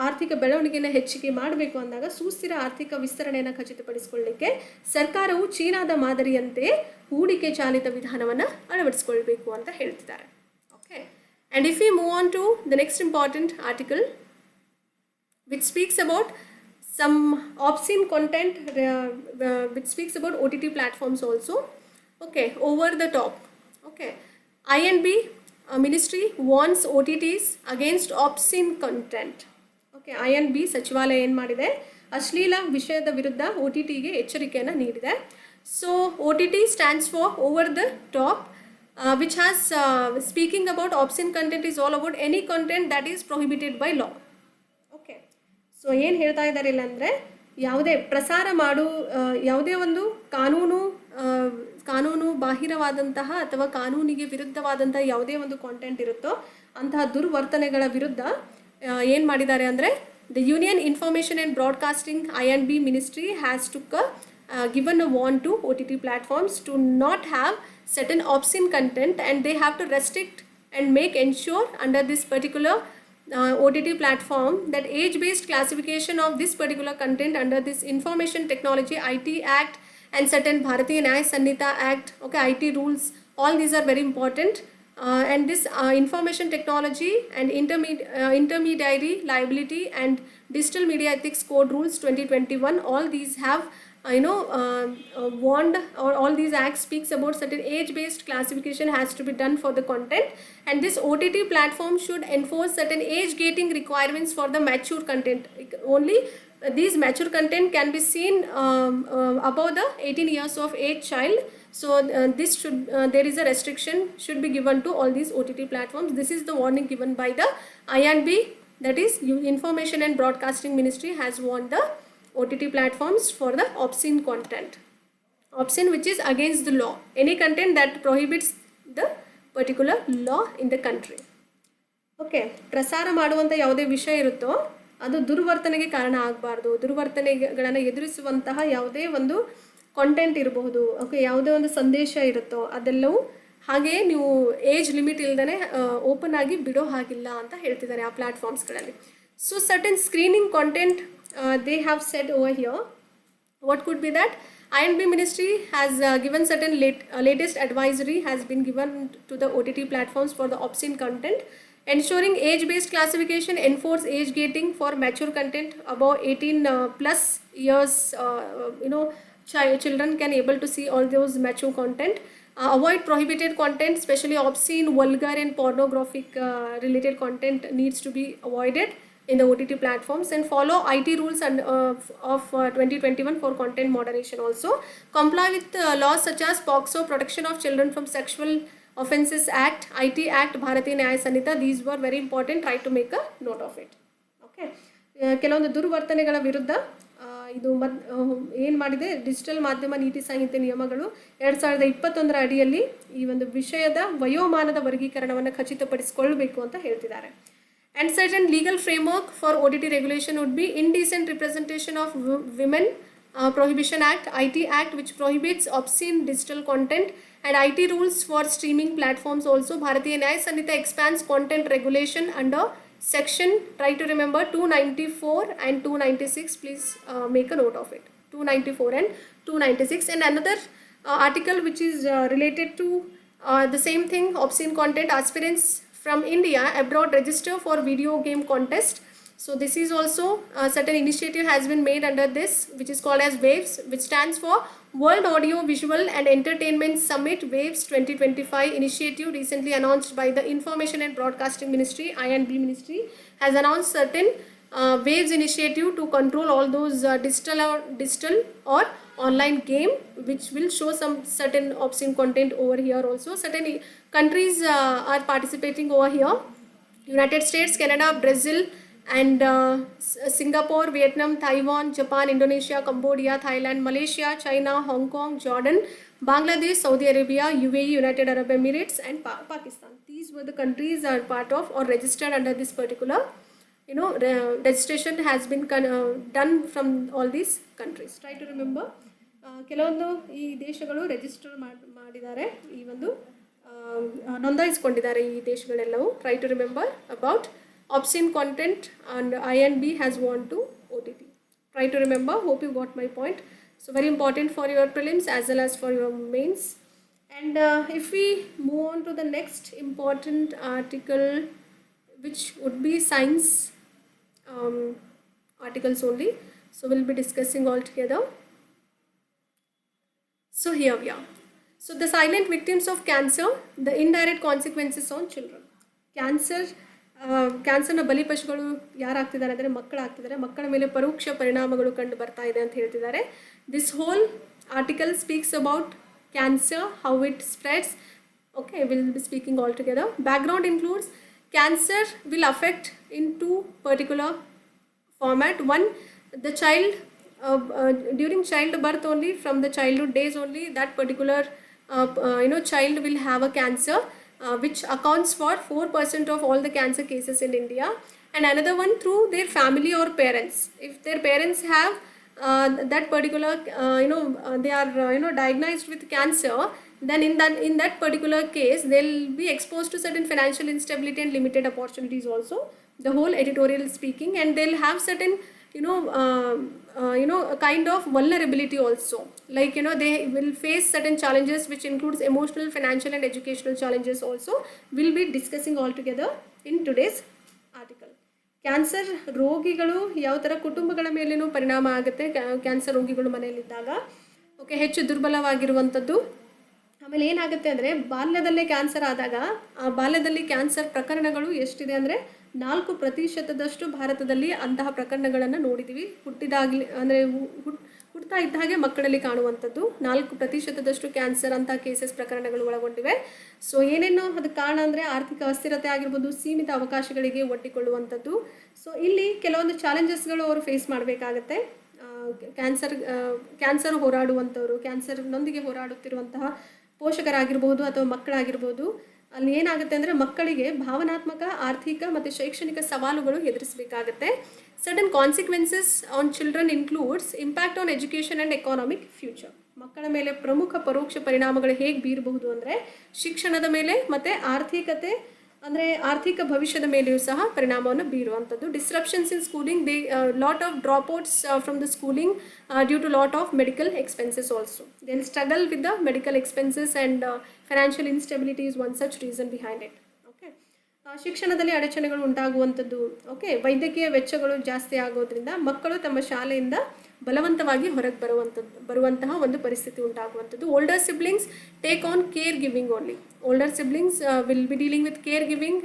ಆರ್ಥಿಕ ಬೆಳವಣಿಗೆಯನ್ನು ಹೆಚ್ಚಿಗೆ ಮಾಡಬೇಕು ಅಂದಾಗ ಸುಸ್ಥಿರ ಆರ್ಥಿಕ ವಿಸ್ತರಣೆಯನ್ನು ಖಚಿತಪಡಿಸಿಕೊಳ್ಳಲಿಕ್ಕೆ ಸರ್ಕಾರವು ಚೀನಾದ ಮಾದರಿಯಂತೆ ಹೂಡಿಕೆ ಚಾಲಿತ ವಿಧಾನವನ್ನು ಅಳವಡಿಸಿಕೊಳ್ಬೇಕು ಅಂತ ಹೇಳ್ತಿದ್ದಾರೆ. Okay, and if you move on to the next important article which speaks about some obscene content, which speaks about OTT platforms also. Okay, over the top. Okay, INB ministry warns OTTs against obscene content. Okay, INB ಸಚಿವಾಲಯ ಏನು ಮಾಡಿದೆ, ಅಶ್ಲೀಲ ವಿಷಯದ ವಿರುದ್ಧ OTTಗೆ ಎಚ್ಚರಿಕೆಯನ್ನು ನೀಡಿದೆ. So OTT stands for over the top, which has speaking about obscene content is all about any content that is prohibited by law. Okay, so ಏನು ಹೇಳ್ತಾ ಇದ್ದಾರೆ ಇಲ್ಲ ಅಂದರೆ, ಯಾವುದೇ ಪ್ರಸಾರ ಯಾವುದೇ ಒಂದು ಕಾನೂನು ಬಾಹಿರವಾದಂತಹ ಅಥವಾ ಕಾನೂನಿಗೆ ವಿರುದ್ಧವಾದಂತಹ ಯಾವುದೇ ಒಂದು ಕಾಂಟೆಂಟ್ ಇರುತ್ತೋ ಅಂತಹ ದುರ್ವರ್ತನೆಗಳ ವಿರುದ್ಧ ಏನು ಮಾಡಿದ್ದಾರೆ ಅಂದರೆ, the union information and broadcasting INB ministry has given a warn to OTT platforms to not have certain obscene content, and they have to restrict and ensure under this particular OTT platform that age-based classification of this particular content under this Information Technology IT Act and certain Bharatiya Nyaya Sanhita Act, okay, IT rules, all these are very important. And this Information Technology and Intermediary Liability and Digital Media Ethics Code Rules 2021, all these have warned, or all these acts speaks about certain age-based classification has to be done for the content, and this OTT platform should enforce certain age gating requirements for the mature content. Only these mature content can be seen above the 18 years of age child. So this should there is a restriction should be given to all these OTT platforms. This is the warning given by the INB, that is Information and Broadcasting Ministry has warned the OTT platforms for the obscene content. Obscene, which is against the law, any content that prohibits the particular law in the country. Okay, ಪ್ರಸಾರ ಮಾಡುವಂಥ ಯಾವುದೇ ವಿಷಯ ಇರುತ್ತೋ ಅದು ದುರ್ವರ್ತನೆಗೆ ಕಾರಣ ಆಗಬಾರ್ದು. ದುರ್ವರ್ತನೆಗಳನ್ನು ಎದುರಿಸುವಂತಹ ಯಾವುದೇ ಒಂದು ಕಾಂಟೆಂಟ್ ಇರಬಹುದು. ಓಕೆ, ಯಾವುದೇ ಒಂದು ಸಂದೇಶ ಇರುತ್ತೋ ಅದೆಲ್ಲವೂ ಹಾಗೆಯೇ ನೀವು ಏಜ್ ಲಿಮಿಟ್ ಇಲ್ಲದೇ ಓಪನ್ ಆಗಿ ಬಿಡೋ ಹಾಗಿಲ್ಲ ಅಂತ ಹೇಳ್ತಿದ್ದಾರೆ ಆ ಪ್ಲ್ಯಾಟ್ಫಾರ್ಮ್ಸ್ಗಳಲ್ಲಿ. So certain screening content they have said over here. What could be that? INB Ministry has given certain latest advisory has been given to the OTT platforms for the obscene content, ensuring age-based classification, enforce age gating for mature content above 18 plus years. Children can able to see all those mature content. Avoid prohibited content, especially obscene, vulgar, and pornographic related content needs to be avoided in the OTT platforms, and follow IT rules and of 2021 for content moderation also. Comply with laws such as POCSO, Protection of Children from Sexual Offences Act, IT Act, Bharatiya Nyaya Sanhita. These were very important. Try to make a note of it. Okay. ಕೆಲವೊಂದು ದುರ್ವರ್ತನೆಗಳ ವಿರುದ್ಧ ಇದು ಏನು ಮಾಡಿದೆ, digital ಮಾಧ್ಯಮ ನೀತಿ ಸಂಹಿತೆ ನಿಯಮಗಳು 2021 ಅಡಿಯಲ್ಲಿ ಈ ಒಂದು ವಿಷಯದ ವಯೋಮಾನದ ವರ್ಗೀಕರಣವನ್ನು ಖಚಿತಪಡಿಸಿಕೊಳ್ಳಬೇಕು ಅಂತ ಹೇಳ್ತಿದ್ದಾರೆ. And certain legal framework for OTT regulation would be Indecent Representation of Women Prohibition Act, IT Act, which prohibits obscene digital content, and IT rules for streaming platforms also. Bharatiya Nyaya Sanhita expands content regulation under section, try to remember, 294 and 296. Please make a note of it, 294 and 296. And another article which is related to the same thing, obscene content. Aspirants from India abroad register for video game contest. So this is also a certain initiative has been made under this, which is called as WAVES, which stands for World Audio Visual and Entertainment Summit WAVES 2025 initiative, recently announced by the Information and Broadcasting Ministry. INB Ministry has announced certain WAVES initiative to control all those digital or online game which will show some certain obscene content over here also. Certain countries are participating over here: United States, Canada, Brazil, and Singapore, Vietnam, Taiwan, Japan, Indonesia, Cambodia, Thailand, Malaysia, China, Hong Kong, Jordan, Bangladesh, Saudi Arabia, UAE, United Arab Emirates, and Pakistan. These were the countries are part of or registered under this particular, registration has been done from all these countries. Try to remember. ಕೆಲವೊಂದು ಈ ದೇಶಗಳು register ಮಾಡಿದ್ದಾರೆ, ಈ ಒಂದು ನೋಂದಾಯಿಸಿಕೊಂಡಿದ್ದಾರೆ ಈ ದೇಶಗಳೆಲ್ಲವೂ. Try to remember about obscene content, and INB has won to OTT. Try to remember. Hope you got my point. So very important for your prelims as well as for your mains. And if we move on to the next important article, which would be science articles only, so we'll be discussing all together. So here we are. So the silent victims of cancer, the indirect consequences on children. ಕ್ಯಾನ್ಸರ್ನ ಬಲಿಪಶುಗಳು ಯಾರಾಗ್ತಿದ್ದಾರೆ ಅಂದರೆ ಮಕ್ಕಳಾಗ್ತಿದ್ದಾರೆ. ಮಕ್ಕಳ ಮೇಲೆ ಪರೋಕ್ಷ ಪರಿಣಾಮಗಳು ಕಂಡು ಬರ್ತಾ ಇದೆ ಅಂತ ಹೇಳ್ತಿದ್ದಾರೆ. This whole article speaks about cancer, how it spreads. Okay, we'll be speaking all together. Background includes cancer will affect in two particular format. One, the child during childbirth only, from the childhood days only, that particular child will have a cancer. Which accounts for 4% of all the cancer cases in India. And another one, through their family or parents. If their parents have that particular, they are diagnosed with cancer, then in that particular case, they'll be exposed to certain financial instability and limited opportunities also. The whole editorial is speaking, and they'll have certain a kind of vulnerability also, like they will face certain challenges which includes emotional, financial, and educational challenges also. We'll be discussing all together in today's article. Cancer ರೋಗಿಗಳು ಯಾವ ಥರ ಕುಟುಂಬಗಳ ಮೇಲೇನೂ ಪರಿಣಾಮ ಆಗುತ್ತೆ cancer ರೋಗಿಗಳು ಮನೆಯಲ್ಲಿದ್ದಾಗ. Okay, ಹೆಚ್ಚು ದುರ್ಬಲವಾಗಿರುವಂಥದ್ದು. ಆಮೇಲೆ ಏನಾಗುತ್ತೆ ಅಂದರೆ ಬಾಲ್ಯದಲ್ಲೇ ಕ್ಯಾನ್ಸರ್ ಆದಾಗ ಆ ಬಾಲ್ಯದಲ್ಲಿ ಕ್ಯಾನ್ಸರ್ ಪ್ರಕರಣಗಳು ಎಷ್ಟಿದೆ ಅಂದರೆ 4% ಭಾರತದಲ್ಲಿ ಅಂತಹ ಪ್ರಕರಣಗಳನ್ನು ನೋಡಿದ್ದೀವಿ. ಹುಟ್ಟಿದಾಗಲಿ ಅಂದರೆ ಹುಡ್ತಾ ಇದ್ದ ಹಾಗೆ ಮಕ್ಕಳಲ್ಲಿ ಕಾಣುವಂಥದ್ದು 4% ಕ್ಯಾನ್ಸರ್ ಅಂತಹ ಕೇಸಸ್ ಪ್ರಕರಣಗಳು ಒಳಗೊಂಡಿವೆ. ಸೊ ಏನೇನು ಅದಕ್ಕೆ ಕಾರಣ ಅಂದರೆ ಆರ್ಥಿಕ ಅಸ್ಥಿರತೆ ಆಗಿರ್ಬೋದು, ಸೀಮಿತ ಅವಕಾಶಗಳಿಗೆ ಒಡ್ಡಿಕೊಳ್ಳುವಂಥದ್ದು. ಸೊ ಇಲ್ಲಿ ಕೆಲವೊಂದು ಚಾಲೆಂಜಸ್ಗಳು ಅವರು ಫೇಸ್ ಮಾಡಬೇಕಾಗತ್ತೆ. ಕ್ಯಾನ್ಸರ್ ಹೋರಾಡುವಂಥವ್ರು, ಕ್ಯಾನ್ಸರ್ನೊಂದಿಗೆ ಹೋರಾಡುತ್ತಿರುವಂತಹ ಪೋಷಕರಾಗಿರ್ಬೋದು ಅಥವಾ ಮಕ್ಕಳಾಗಿರ್ಬೋದು, ಅಲ್ಲಿ ಏನಾಗುತ್ತೆ ಅಂದರೆ ಮಕ್ಕಳಿಗೆ ಭಾವನಾತ್ಮಕ, ಆರ್ಥಿಕ ಮತ್ತು ಶೈಕ್ಷಣಿಕ ಸವಾಲುಗಳು ಎದುರಿಸಬೇಕಾಗತ್ತೆ. Certain consequences on children includes impact on education and economic future. ಮಕ್ಕಳ ಮೇಲೆ ಪ್ರಮುಖ ಪರೋಕ್ಷ ಪರಿಣಾಮಗಳು ಹೇಗೆ ಬೀರಬಹುದು ಅಂದರೆ ಶಿಕ್ಷಣದ ಮೇಲೆ ಮತ್ತು ಆರ್ಥಿಕತೆ ಅಂದರೆ ಆರ್ಥಿಕ ಭವಿಷ್ಯದ ಮೇಲೆಯೂ ಸಹ ಪರಿಣಾಮವನ್ನು ಬೀರುವಂಥದ್ದು. Disruptions in schooling, they lot of dropouts from the schooling due to lot of medical expenses also. Then struggle with the medical expenses and financial instability is one such reason behind it. Okay, ಶಿಕ್ಷಣದಲ್ಲಿ ಅಡಚಣೆಗಳು ಉಂಟಾಗುವಂಥದ್ದು. Okay, ವೈದ್ಯಕೀಯ ವೆಚ್ಚಗಳು ಜಾಸ್ತಿ ಆಗೋದ್ರಿಂದ ಮಕ್ಕಳು ತಮ್ಮ ಶಾಲೆಯಿಂದ ಬಲವಂತವಾಗಿ ಹೊರಗೆ ಬರುವಂತಹ ಒಂದು ಪರಿಸ್ಥಿತಿ ಉಂಟಾಗುವಂಥದ್ದು. Older siblings take on caregiving only. Older siblings will be dealing with caregiving.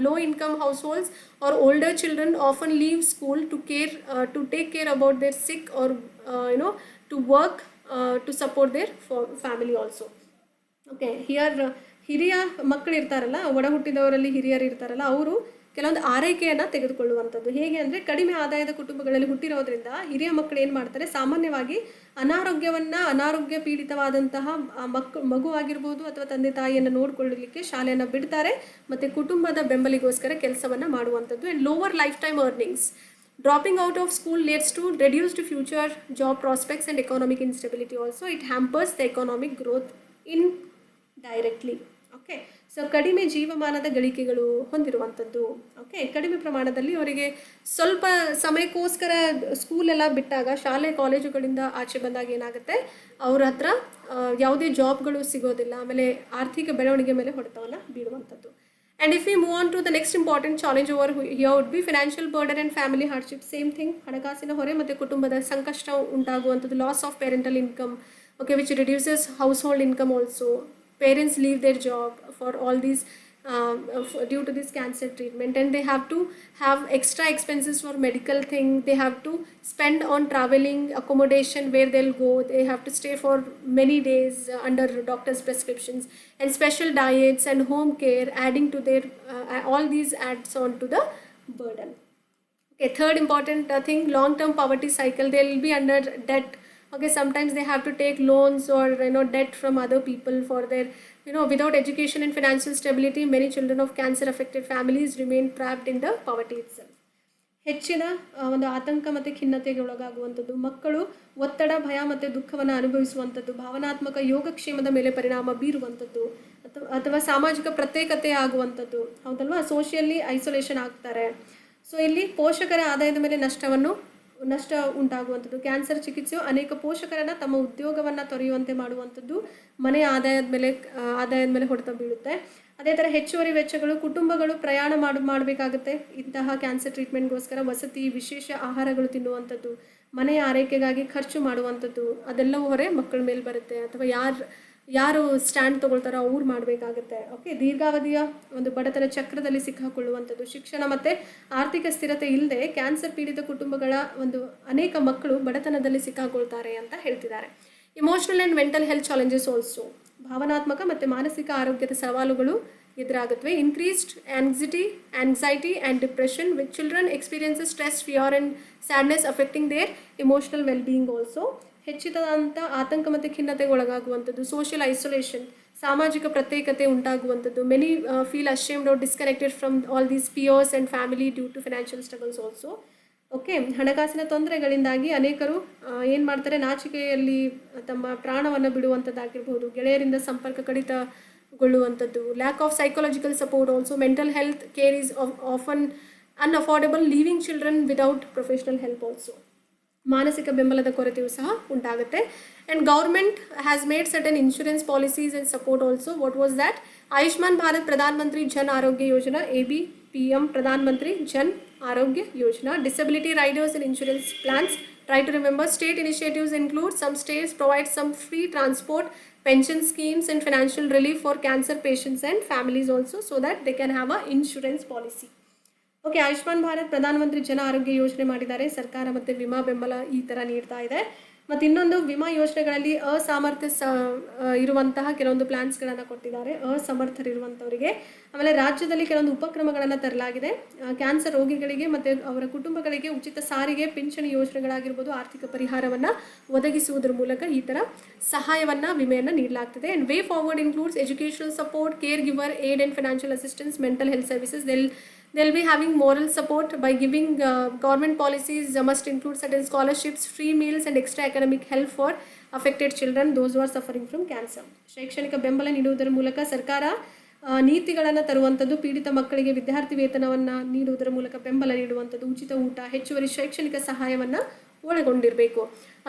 Low income households are older children often leave school to take care about their sick or to work to support their family also. Okay, ಹಿರಿಯ ಮಕ್ಕಳು ಇರ್ತಾರಲ್ಲ, ಒಡ ಹುಟ್ಟಿದವರಲ್ಲಿ ಹಿರಿಯರು ಇರ್ತಾರಲ್ಲ, ಅವರು ಕೆಲವೊಂದು ಆರೈಕೆಯನ್ನು ತೆಗೆದುಕೊಳ್ಳುವಂಥದ್ದು. ಹೇಗೆ ಅಂದರೆ, ಕಡಿಮೆ ಆದಾಯದ ಕುಟುಂಬಗಳಲ್ಲಿ ಹುಟ್ಟಿರೋದ್ರಿಂದ ಹಿರಿಯ ಮಕ್ಕಳು ಏನು ಮಾಡ್ತಾರೆ, ಸಾಮಾನ್ಯವಾಗಿ ಅನಾರೋಗ್ಯ ಪೀಡಿತವಾದಂತಹ ಮಗು ಆಗಿರ್ಬೋದು ಅಥವಾ ತಂದೆ ತಾಯಿಯನ್ನು ನೋಡಿಕೊಳ್ಳಲಿಕ್ಕೆ ಶಾಲೆಯನ್ನು ಬಿಡ್ತಾರೆ ಮತ್ತು ಕುಟುಂಬದ ಬೆಂಬಲಿಗೋಸ್ಕರ ಕೆಲಸವನ್ನು ಮಾಡುವಂಥದ್ದು. And lower life time earnings. Dropping out of school leads to reduced future job prospects and economic instability also. It hampers the economic growth indirectly. Okay, so ಕಡಿಮೆ ಜೀವಮಾನದ ಗಳಿಕೆಗಳು ಹೊಂದಿರುವಂಥದ್ದು. ಓಕೆ, ಕಡಿಮೆ ಪ್ರಮಾಣದಲ್ಲಿ ಅವರಿಗೆ ಸ್ವಲ್ಪ ಸಮಯಕ್ಕೋಸ್ಕರ ಸ್ಕೂಲೆಲ್ಲ ಬಿಟ್ಟಾಗ, ಶಾಲೆ ಕಾಲೇಜುಗಳಿಂದ ಆಚೆ ಬಂದಾಗ ಏನಾಗುತ್ತೆ, ಅವ್ರ ಹತ್ರ ಯಾವುದೇ ಜಾಬ್ಗಳು ಸಿಗೋದಿಲ್ಲ. ಆಮೇಲೆ ಆರ್ಥಿಕ ಬೆಳವಣಿಗೆ ಮೇಲೆ ಹೊಡೆತವನ್ನು ಬೀಳುವಂಥದ್ದು. And if we move on to the next important challenge over here would be financial burden and family hardship. Same thing, ಹಣಕಾಸಿನ ಹೊರೆ ಮತ್ತು ಕುಟುಂಬದ ಸಂಕಷ್ಟ ಉಂಟಾಗುವಂಥದ್ದು. Loss of parental income, okay, which reduces household income also. Parents leave their job for all these due to this cancer treatment, and they have to have extra expenses for medical thing. They have to spend on traveling, accommodation where they'll go. They have to stay for many days under doctor's prescriptions, and special diets and home care, adding to their all these adds on to the burden. Okay, third important thing, long-term poverty cycle. They'll be under debt. Okay, sometimes they have to take loans or debt from other people for their without education and financial stability, many children of cancer affected families remain trapped in the poverty itself. ಹೆಚ್ಚಿನ ಒಂದು ಆತಂಕ ಮತ್ತು ಖಿನ್ನತೆಗೆ ಒಳಗಾಗುವಂಥದ್ದು. ಮಕ್ಕಳು ಒತ್ತಡ, ಭಯ ಮತ್ತು ದುಃಖವನ್ನು ಅನುಭವಿಸುವಂಥದ್ದು. ಭಾವನಾತ್ಮಕ ಯೋಗಕ್ಷೇಮದ ಮೇಲೆ ಪರಿಣಾಮ ಬೀರುವಂಥದ್ದು ಅಥವಾ ಸಾಮಾಜಿಕ ಪ್ರತ್ಯೇಕತೆ ಆಗುವಂಥದ್ದು. ಹೌದಲ್ವಾ, ಸೋಷಿಯಲಿ ಐಸೋಲೇಷನ್ ಆಗ್ತಾರೆ. ಸೊ ಇಲ್ಲಿ ಪೋಷಕರ ಆದಾಯದ ಮೇಲೆ ನಷ್ಟ ಉಂಟಾಗುವಂಥದ್ದು. ಕ್ಯಾನ್ಸರ್ ಚಿಕಿತ್ಸೆಯು ಅನೇಕ ಪೋಷಕರನ್ನು ತಮ್ಮ ಉದ್ಯೋಗವನ್ನು ತೊರೆಯುವಂತೆ ಮಾಡುವಂಥದ್ದು. ಮನೆಯ ಆದಾಯದ ಮೇಲೆ ಹೊಡೆತ ಬೀಳುತ್ತೆ. ಅದೇ ಥರ ಹೆಚ್ಚುವರಿ ವೆಚ್ಚಗಳು. ಕುಟುಂಬಗಳು ಪ್ರಯಾಣ ಮಾಡಬೇಕಾಗುತ್ತೆ ಇಂತಹ ಕ್ಯಾನ್ಸರ್ ಟ್ರೀಟ್ಮೆಂಟ್ಗೋಸ್ಕರ. ವಸತಿ, ವಿಶೇಷ ಆಹಾರಗಳು ತಿನ್ನುವಂಥದ್ದು, ಮನೆಯ ಆರೈಕೆಗಾಗಿ ಖರ್ಚು ಮಾಡುವಂಥದ್ದು, ಅದೆಲ್ಲವೂ ಹೊರೆ ಮಕ್ಕಳ ಮೇಲೆ ಬರುತ್ತೆ. ಅಥವಾ ಯಾರು ಸ್ಟ್ಯಾಂಡ್ ತೊಗೊಳ್ತಾರೋ ಅವ್ರು ಮಾಡಬೇಕಾಗುತ್ತೆ. ಓಕೆ, ದೀರ್ಘಾವಧಿಯ ಒಂದು ಬಡತನ ಚಕ್ರದಲ್ಲಿ ಸಿಕ್ಕಾಕೊಳ್ಳುವಂಥದ್ದು. ಶಿಕ್ಷಣ ಮತ್ತು ಆರ್ಥಿಕ ಸ್ಥಿರತೆ ಇಲ್ಲದೆ ಕ್ಯಾನ್ಸರ್ ಪೀಡಿತ ಕುಟುಂಬಗಳ ಒಂದು ಅನೇಕ ಮಕ್ಕಳು ಬಡತನದಲ್ಲಿ ಸಿಕ್ಕಾಕೊಳ್ತಾರೆ ಅಂತ ಹೇಳ್ತಿದ್ದಾರೆ. Emotional and mental health challenges also. ಭಾವನಾತ್ಮಕ ಮತ್ತು ಮಾನಸಿಕ ಆರೋಗ್ಯದ ಸವಾಲುಗಳು ಎದುರಾಗುತ್ತವೆ. Increased anxiety and depression with children experiences stress, fear and sadness affecting their emotional wellbeing also. ಹೆಚ್ಚಿದಂಥ ಆತಂಕ ಮತ್ತು ಖಿನ್ನತೆಗೆ ಒಳಗಾಗುವಂಥದ್ದು. ಸೋಷಿಯಲ್ ಐಸೋಲೇಷನ್, ಸಾಮಾಜಿಕ ಪ್ರತ್ಯೇಕತೆ ಉಂಟಾಗುವಂಥದ್ದು. Many feel ashamed or disconnected from all these peers and family due to financial struggles also. Okay, ಹಣಕಾಸಿನ ತೊಂದರೆಗಳಿಂದಾಗಿ ಅನೇಕರು ಏನು ಮಾಡ್ತಾರೆ, ನಾಚಿಕೆಯಲ್ಲಿ ತಮ್ಮ ಪ್ರಾಣವನ್ನು ಬಿಡುವಂಥದ್ದಾಗಿರ್ಬೋದು. ಗೆಳೆಯರಿಂದ ಸಂಪರ್ಕ ಕಡಿತಗೊಳ್ಳುವಂಥದ್ದು. Lack of psychological support also. Mental health care is often unaffordable, leaving children without professional help also. ಮಾನಸಿಕ ಬೆಂಬಲದ ಕೊರತೆಯೂ ಸಹ ಉಂಟಾಗುತ್ತೆ. And government has made certain insurance policies and support also. What was that? Ayushman Bharat Pradhan Mantri Jan Arogya Yojana, ABPM ಪ್ರಧಾನ Mantri Jan Arogya Yojana. Disability riders and insurance plans. Try to remember, state initiatives include some states provide some free transport, pension schemes and financial relief for cancer patients and families also, so that they can have a insurance policy. Okay, Ayushman Bharat ಪ್ರಧಾನಮಂತ್ರಿ ಜನ ಆರೋಗ್ಯ ಯೋಜನೆ ಮಾಡಿದ್ದಾರೆ ಸರ್ಕಾರ ಮತ್ತು ವಿಮಾ ಬೆಂಬಲ ಈ ಥರ ನೀಡ್ತಾ ಇದೆ. ಮತ್ತು ಇನ್ನೊಂದು, ವಿಮಾ ಯೋಜನೆಗಳಲ್ಲಿ ಅಸಾಮರ್ಥ್ಯ ಇರುವಂತಹ ಕೆಲವೊಂದು ಪ್ಲ್ಯಾನ್ಸ್ಗಳನ್ನು ಕೊಟ್ಟಿದ್ದಾರೆ ಅಸಮರ್ಥರಿರುವಂಥವರಿಗೆ. ಆಮೇಲೆ ರಾಜ್ಯದಲ್ಲಿ ಕೆಲವೊಂದು ಉಪಕ್ರಮಗಳನ್ನು ತರಲಾಗಿದೆ. ಕ್ಯಾನ್ಸರ್ ರೋಗಿಗಳಿಗೆ ಮತ್ತು ಅವರ ಕುಟುಂಬಗಳಿಗೆ ಉಚಿತ ಸಾರಿಗೆ, ಪಿಂಚಣಿ ಯೋಜನೆಗಳಾಗಿರ್ಬೋದು, ಆರ್ಥಿಕ ಪರಿಹಾರವನ್ನು ಒದಗಿಸುವುದರ ಮೂಲಕ ಈ ಥರ ಸಹಾಯವನ್ನು, ವಿಮೆಯನ್ನು ನೀಡಲಾಗ್ತದೆ. And way forward includes educational support, care ಗಿವರ್ aid and financial assistance, mental health services. They'll be having moral support by giving government policies must include certain scholarships, free meals and extra academic help for affected children, those who are suffering from cancer. ಶೈಕ್ಷಣಿಕ ಬೆಂಬಲ ನೀಡುವುದರ ಮೂಲಕ ಸರ್ಕಾರ ನೀತಿಗಳನ್ನು ತರುವಂಥದ್ದು, ಪೀಡಿತ ಮಕ್ಕಳಿಗೆ ವಿದ್ಯಾರ್ಥಿ ವೇತನವನ್ನು ನೀಡುವುದರ ಮೂಲಕ ಬೆಂಬಲ ನೀಡುವಂಥದ್ದು, ಉಚಿತ ಊಟ, ಹೆಚ್ಚುವರಿ ಶೈಕ್ಷಣಿಕ ಸಹಾಯವನ್ನು ಒಳಗೊಂಡಿರಬೇಕು.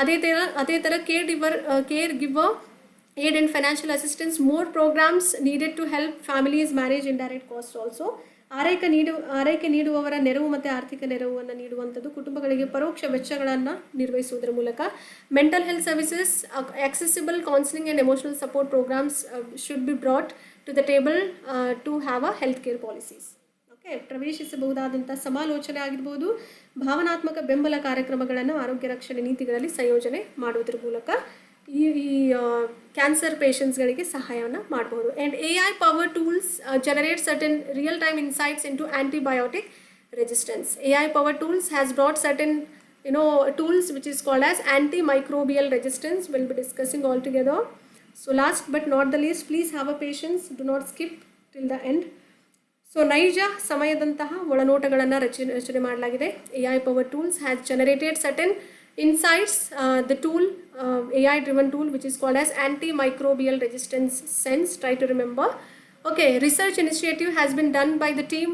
ಅದೇ ಥರ care ಗಿವರ್ aid and financial assistance, more programs needed to help families manage indirect costs also. ಆರೈಕೆ ನೀಡುವವರ ನೆರವು ಮತ್ತು ಆರ್ಥಿಕ ನೆರವನ್ನು ನೀಡುವಂಥದ್ದು, ಕುಟುಂಬಗಳಿಗೆ ಪರೋಕ್ಷ ವೆಚ್ಚಗಳನ್ನು ನಿರ್ವಹಿಸುವುದರ ಮೂಲಕ. Mental health services, accessible counseling and emotional support programs should be brought to the table to have a healthcare policies. Okay, ಪ್ರವೇಶಿಸಬಹುದಾದಂಥ ಸಮಾಲೋಚನೆ ಆಗಿರ್ಬೋದು, ಭಾವನಾತ್ಮಕ ಬೆಂಬಲ ಕಾರ್ಯಕ್ರಮಗಳನ್ನು ಆರೋಗ್ಯ ರಕ್ಷಣೆ ನೀತಿಗಳಲ್ಲಿ ಸಂಯೋಜನೆ ಮಾಡುವುದರ ಮೂಲಕ ಈ ಕ್ಯಾನ್ಸರ್ ಪೇಷಂಟ್ಸ್ಗಳಿಗೆ ಸಹಾಯವನ್ನು ಮಾಡಬಹುದು. And AI power tools generate certain real time insights into antibiotic resistance. AI power tools has brought certain tools which is called as antimicrobial resistance. We'll be discussing all together. So last but not the least, please have a patience, do not skip till the end. So ನೈಜ ಸಮಯದಂತಹ ಒಳನೋಟಗಳನ್ನು ರಚನೆ ಮಾಡಲಾಗಿದೆ. AI power tools has generated certain insights. The tool, AI driven tool, which is called as antimicrobial resistance sense, try to remember. Okay, research initiative has been done by the team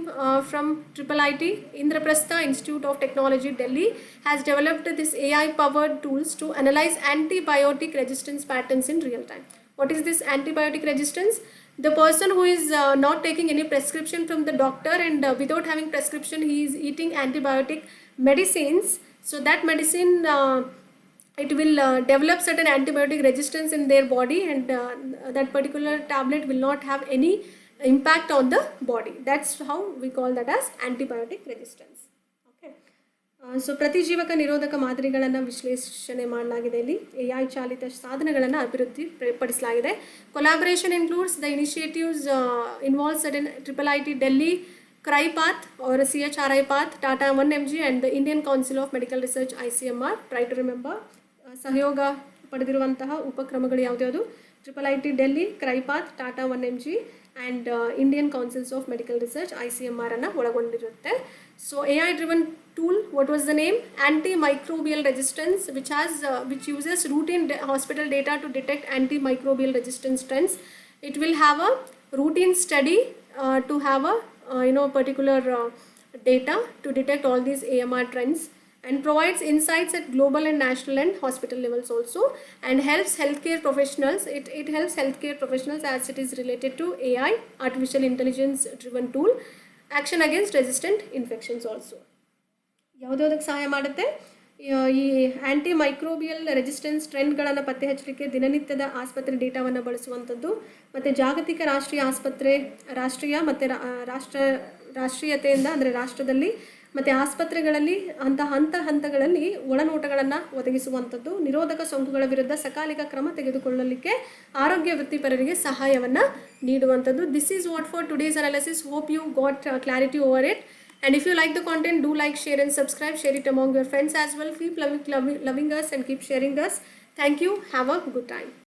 from IIIT. Indraprastha Institute of Technology, Delhi has developed this AI powered tools to analyze antibiotic resistance patterns in real time. What is this antibiotic resistance? The person who is not taking any prescription from the doctor and without having prescription he is eating antibiotic medicines. So that medicine it will develop certain antibiotic resistance in their body, and that particular tablet will not have any impact on the body. That's how we call that as antibiotic resistance. Okay. So ಪ್ರತಿಜೀವಕ ನಿರೋಧಕ ಮಾದರಿಗಳನ್ನು ವಿಶ್ಲೇಷಣೆ ಮಾಡಲಾಗಿದೆ. ಇಲ್ಲಿ AI ಚಾಲಿತ ಸಾಧನಗಳನ್ನು ಅಭಿವೃದ್ಧಿ ಪಡಿಸಲಾಗಿದೆ. Collaboration includes the initiatives involve certain IIIT Delhi, CRIPATH or CHRI Path, Tata 1mg and the Indian Council of Medical Research ICMR. Try to remember. ಸಹಯೋಗ ಪಡೆದಿರುವಂತಹ ಉಪಕ್ರಮಗಳು ಯಾವುದ್ಯಾವುದು? IIIT Delhi, CRIPATH, Tata 1mg and Indian Councils of Medical Research ICMR ಅನ್ನು ಒಳಗೊಂಡಿರುತ್ತೆ. So AI driven tool, what was the name? Antimicrobial resistance, which uses routine hospital data to detect antimicrobial resistance trends. It will have a routine study to have a particular data to detect all these AMR trends, and provides insights at global and national and hospital levels also, and helps healthcare professionals. It helps healthcare professionals as it is related to AI, artificial intelligence driven tool, action against resistant infections also. ಯಾವುದಕ್ಕೆ ಸಹಾಯ ಮಾಡುತ್ತೆ? ಈ ಆ್ಯಂಟಿಮೈಕ್ರೋಬಿಯಲ್ resistance ಟ್ರೆಂಡ್ಗಳನ್ನು ಪತ್ತೆ ಹಚ್ಚಲಿಕ್ಕೆ ದಿನನಿತ್ಯದ ಆಸ್ಪತ್ರೆ ಡೇಟಾವನ್ನು ಬಳಸುವಂಥದ್ದು, ಮತ್ತು ಜಾಗತಿಕ ರಾಷ್ಟ್ರೀಯ ಆಸ್ಪತ್ರೆ ರಾಷ್ಟ್ರೀಯ ಮತ್ತು ರಾಷ್ಟ್ರೀಯತೆಯಿಂದ ಅಂದರೆ ರಾಷ್ಟ್ರದಲ್ಲಿ ಮತ್ತು ಆಸ್ಪತ್ರೆಗಳಲ್ಲಿ ಹಂತಗಳಲ್ಲಿ ಒಳನೋಟಗಳನ್ನು ಒದಗಿಸುವಂಥದ್ದು, ನಿರೋಧಕ ಸೋಂಕುಗಳ ವಿರುದ್ಧ ಸಕಾಲಿಕ ಕ್ರಮ ತೆಗೆದುಕೊಳ್ಳಲಿಕ್ಕೆ ಆರೋಗ್ಯ ವೃತ್ತಿಪರರಿಗೆ ಸಹಾಯವನ್ನು ನೀಡುವಂಥದ್ದು. This is what for today's analysis. Hope you got clarity over it. And if you like the content, do like, share and subscribe. Share it among your friends as well. Keep loving us and keep sharing us. Thank you. Have a good time.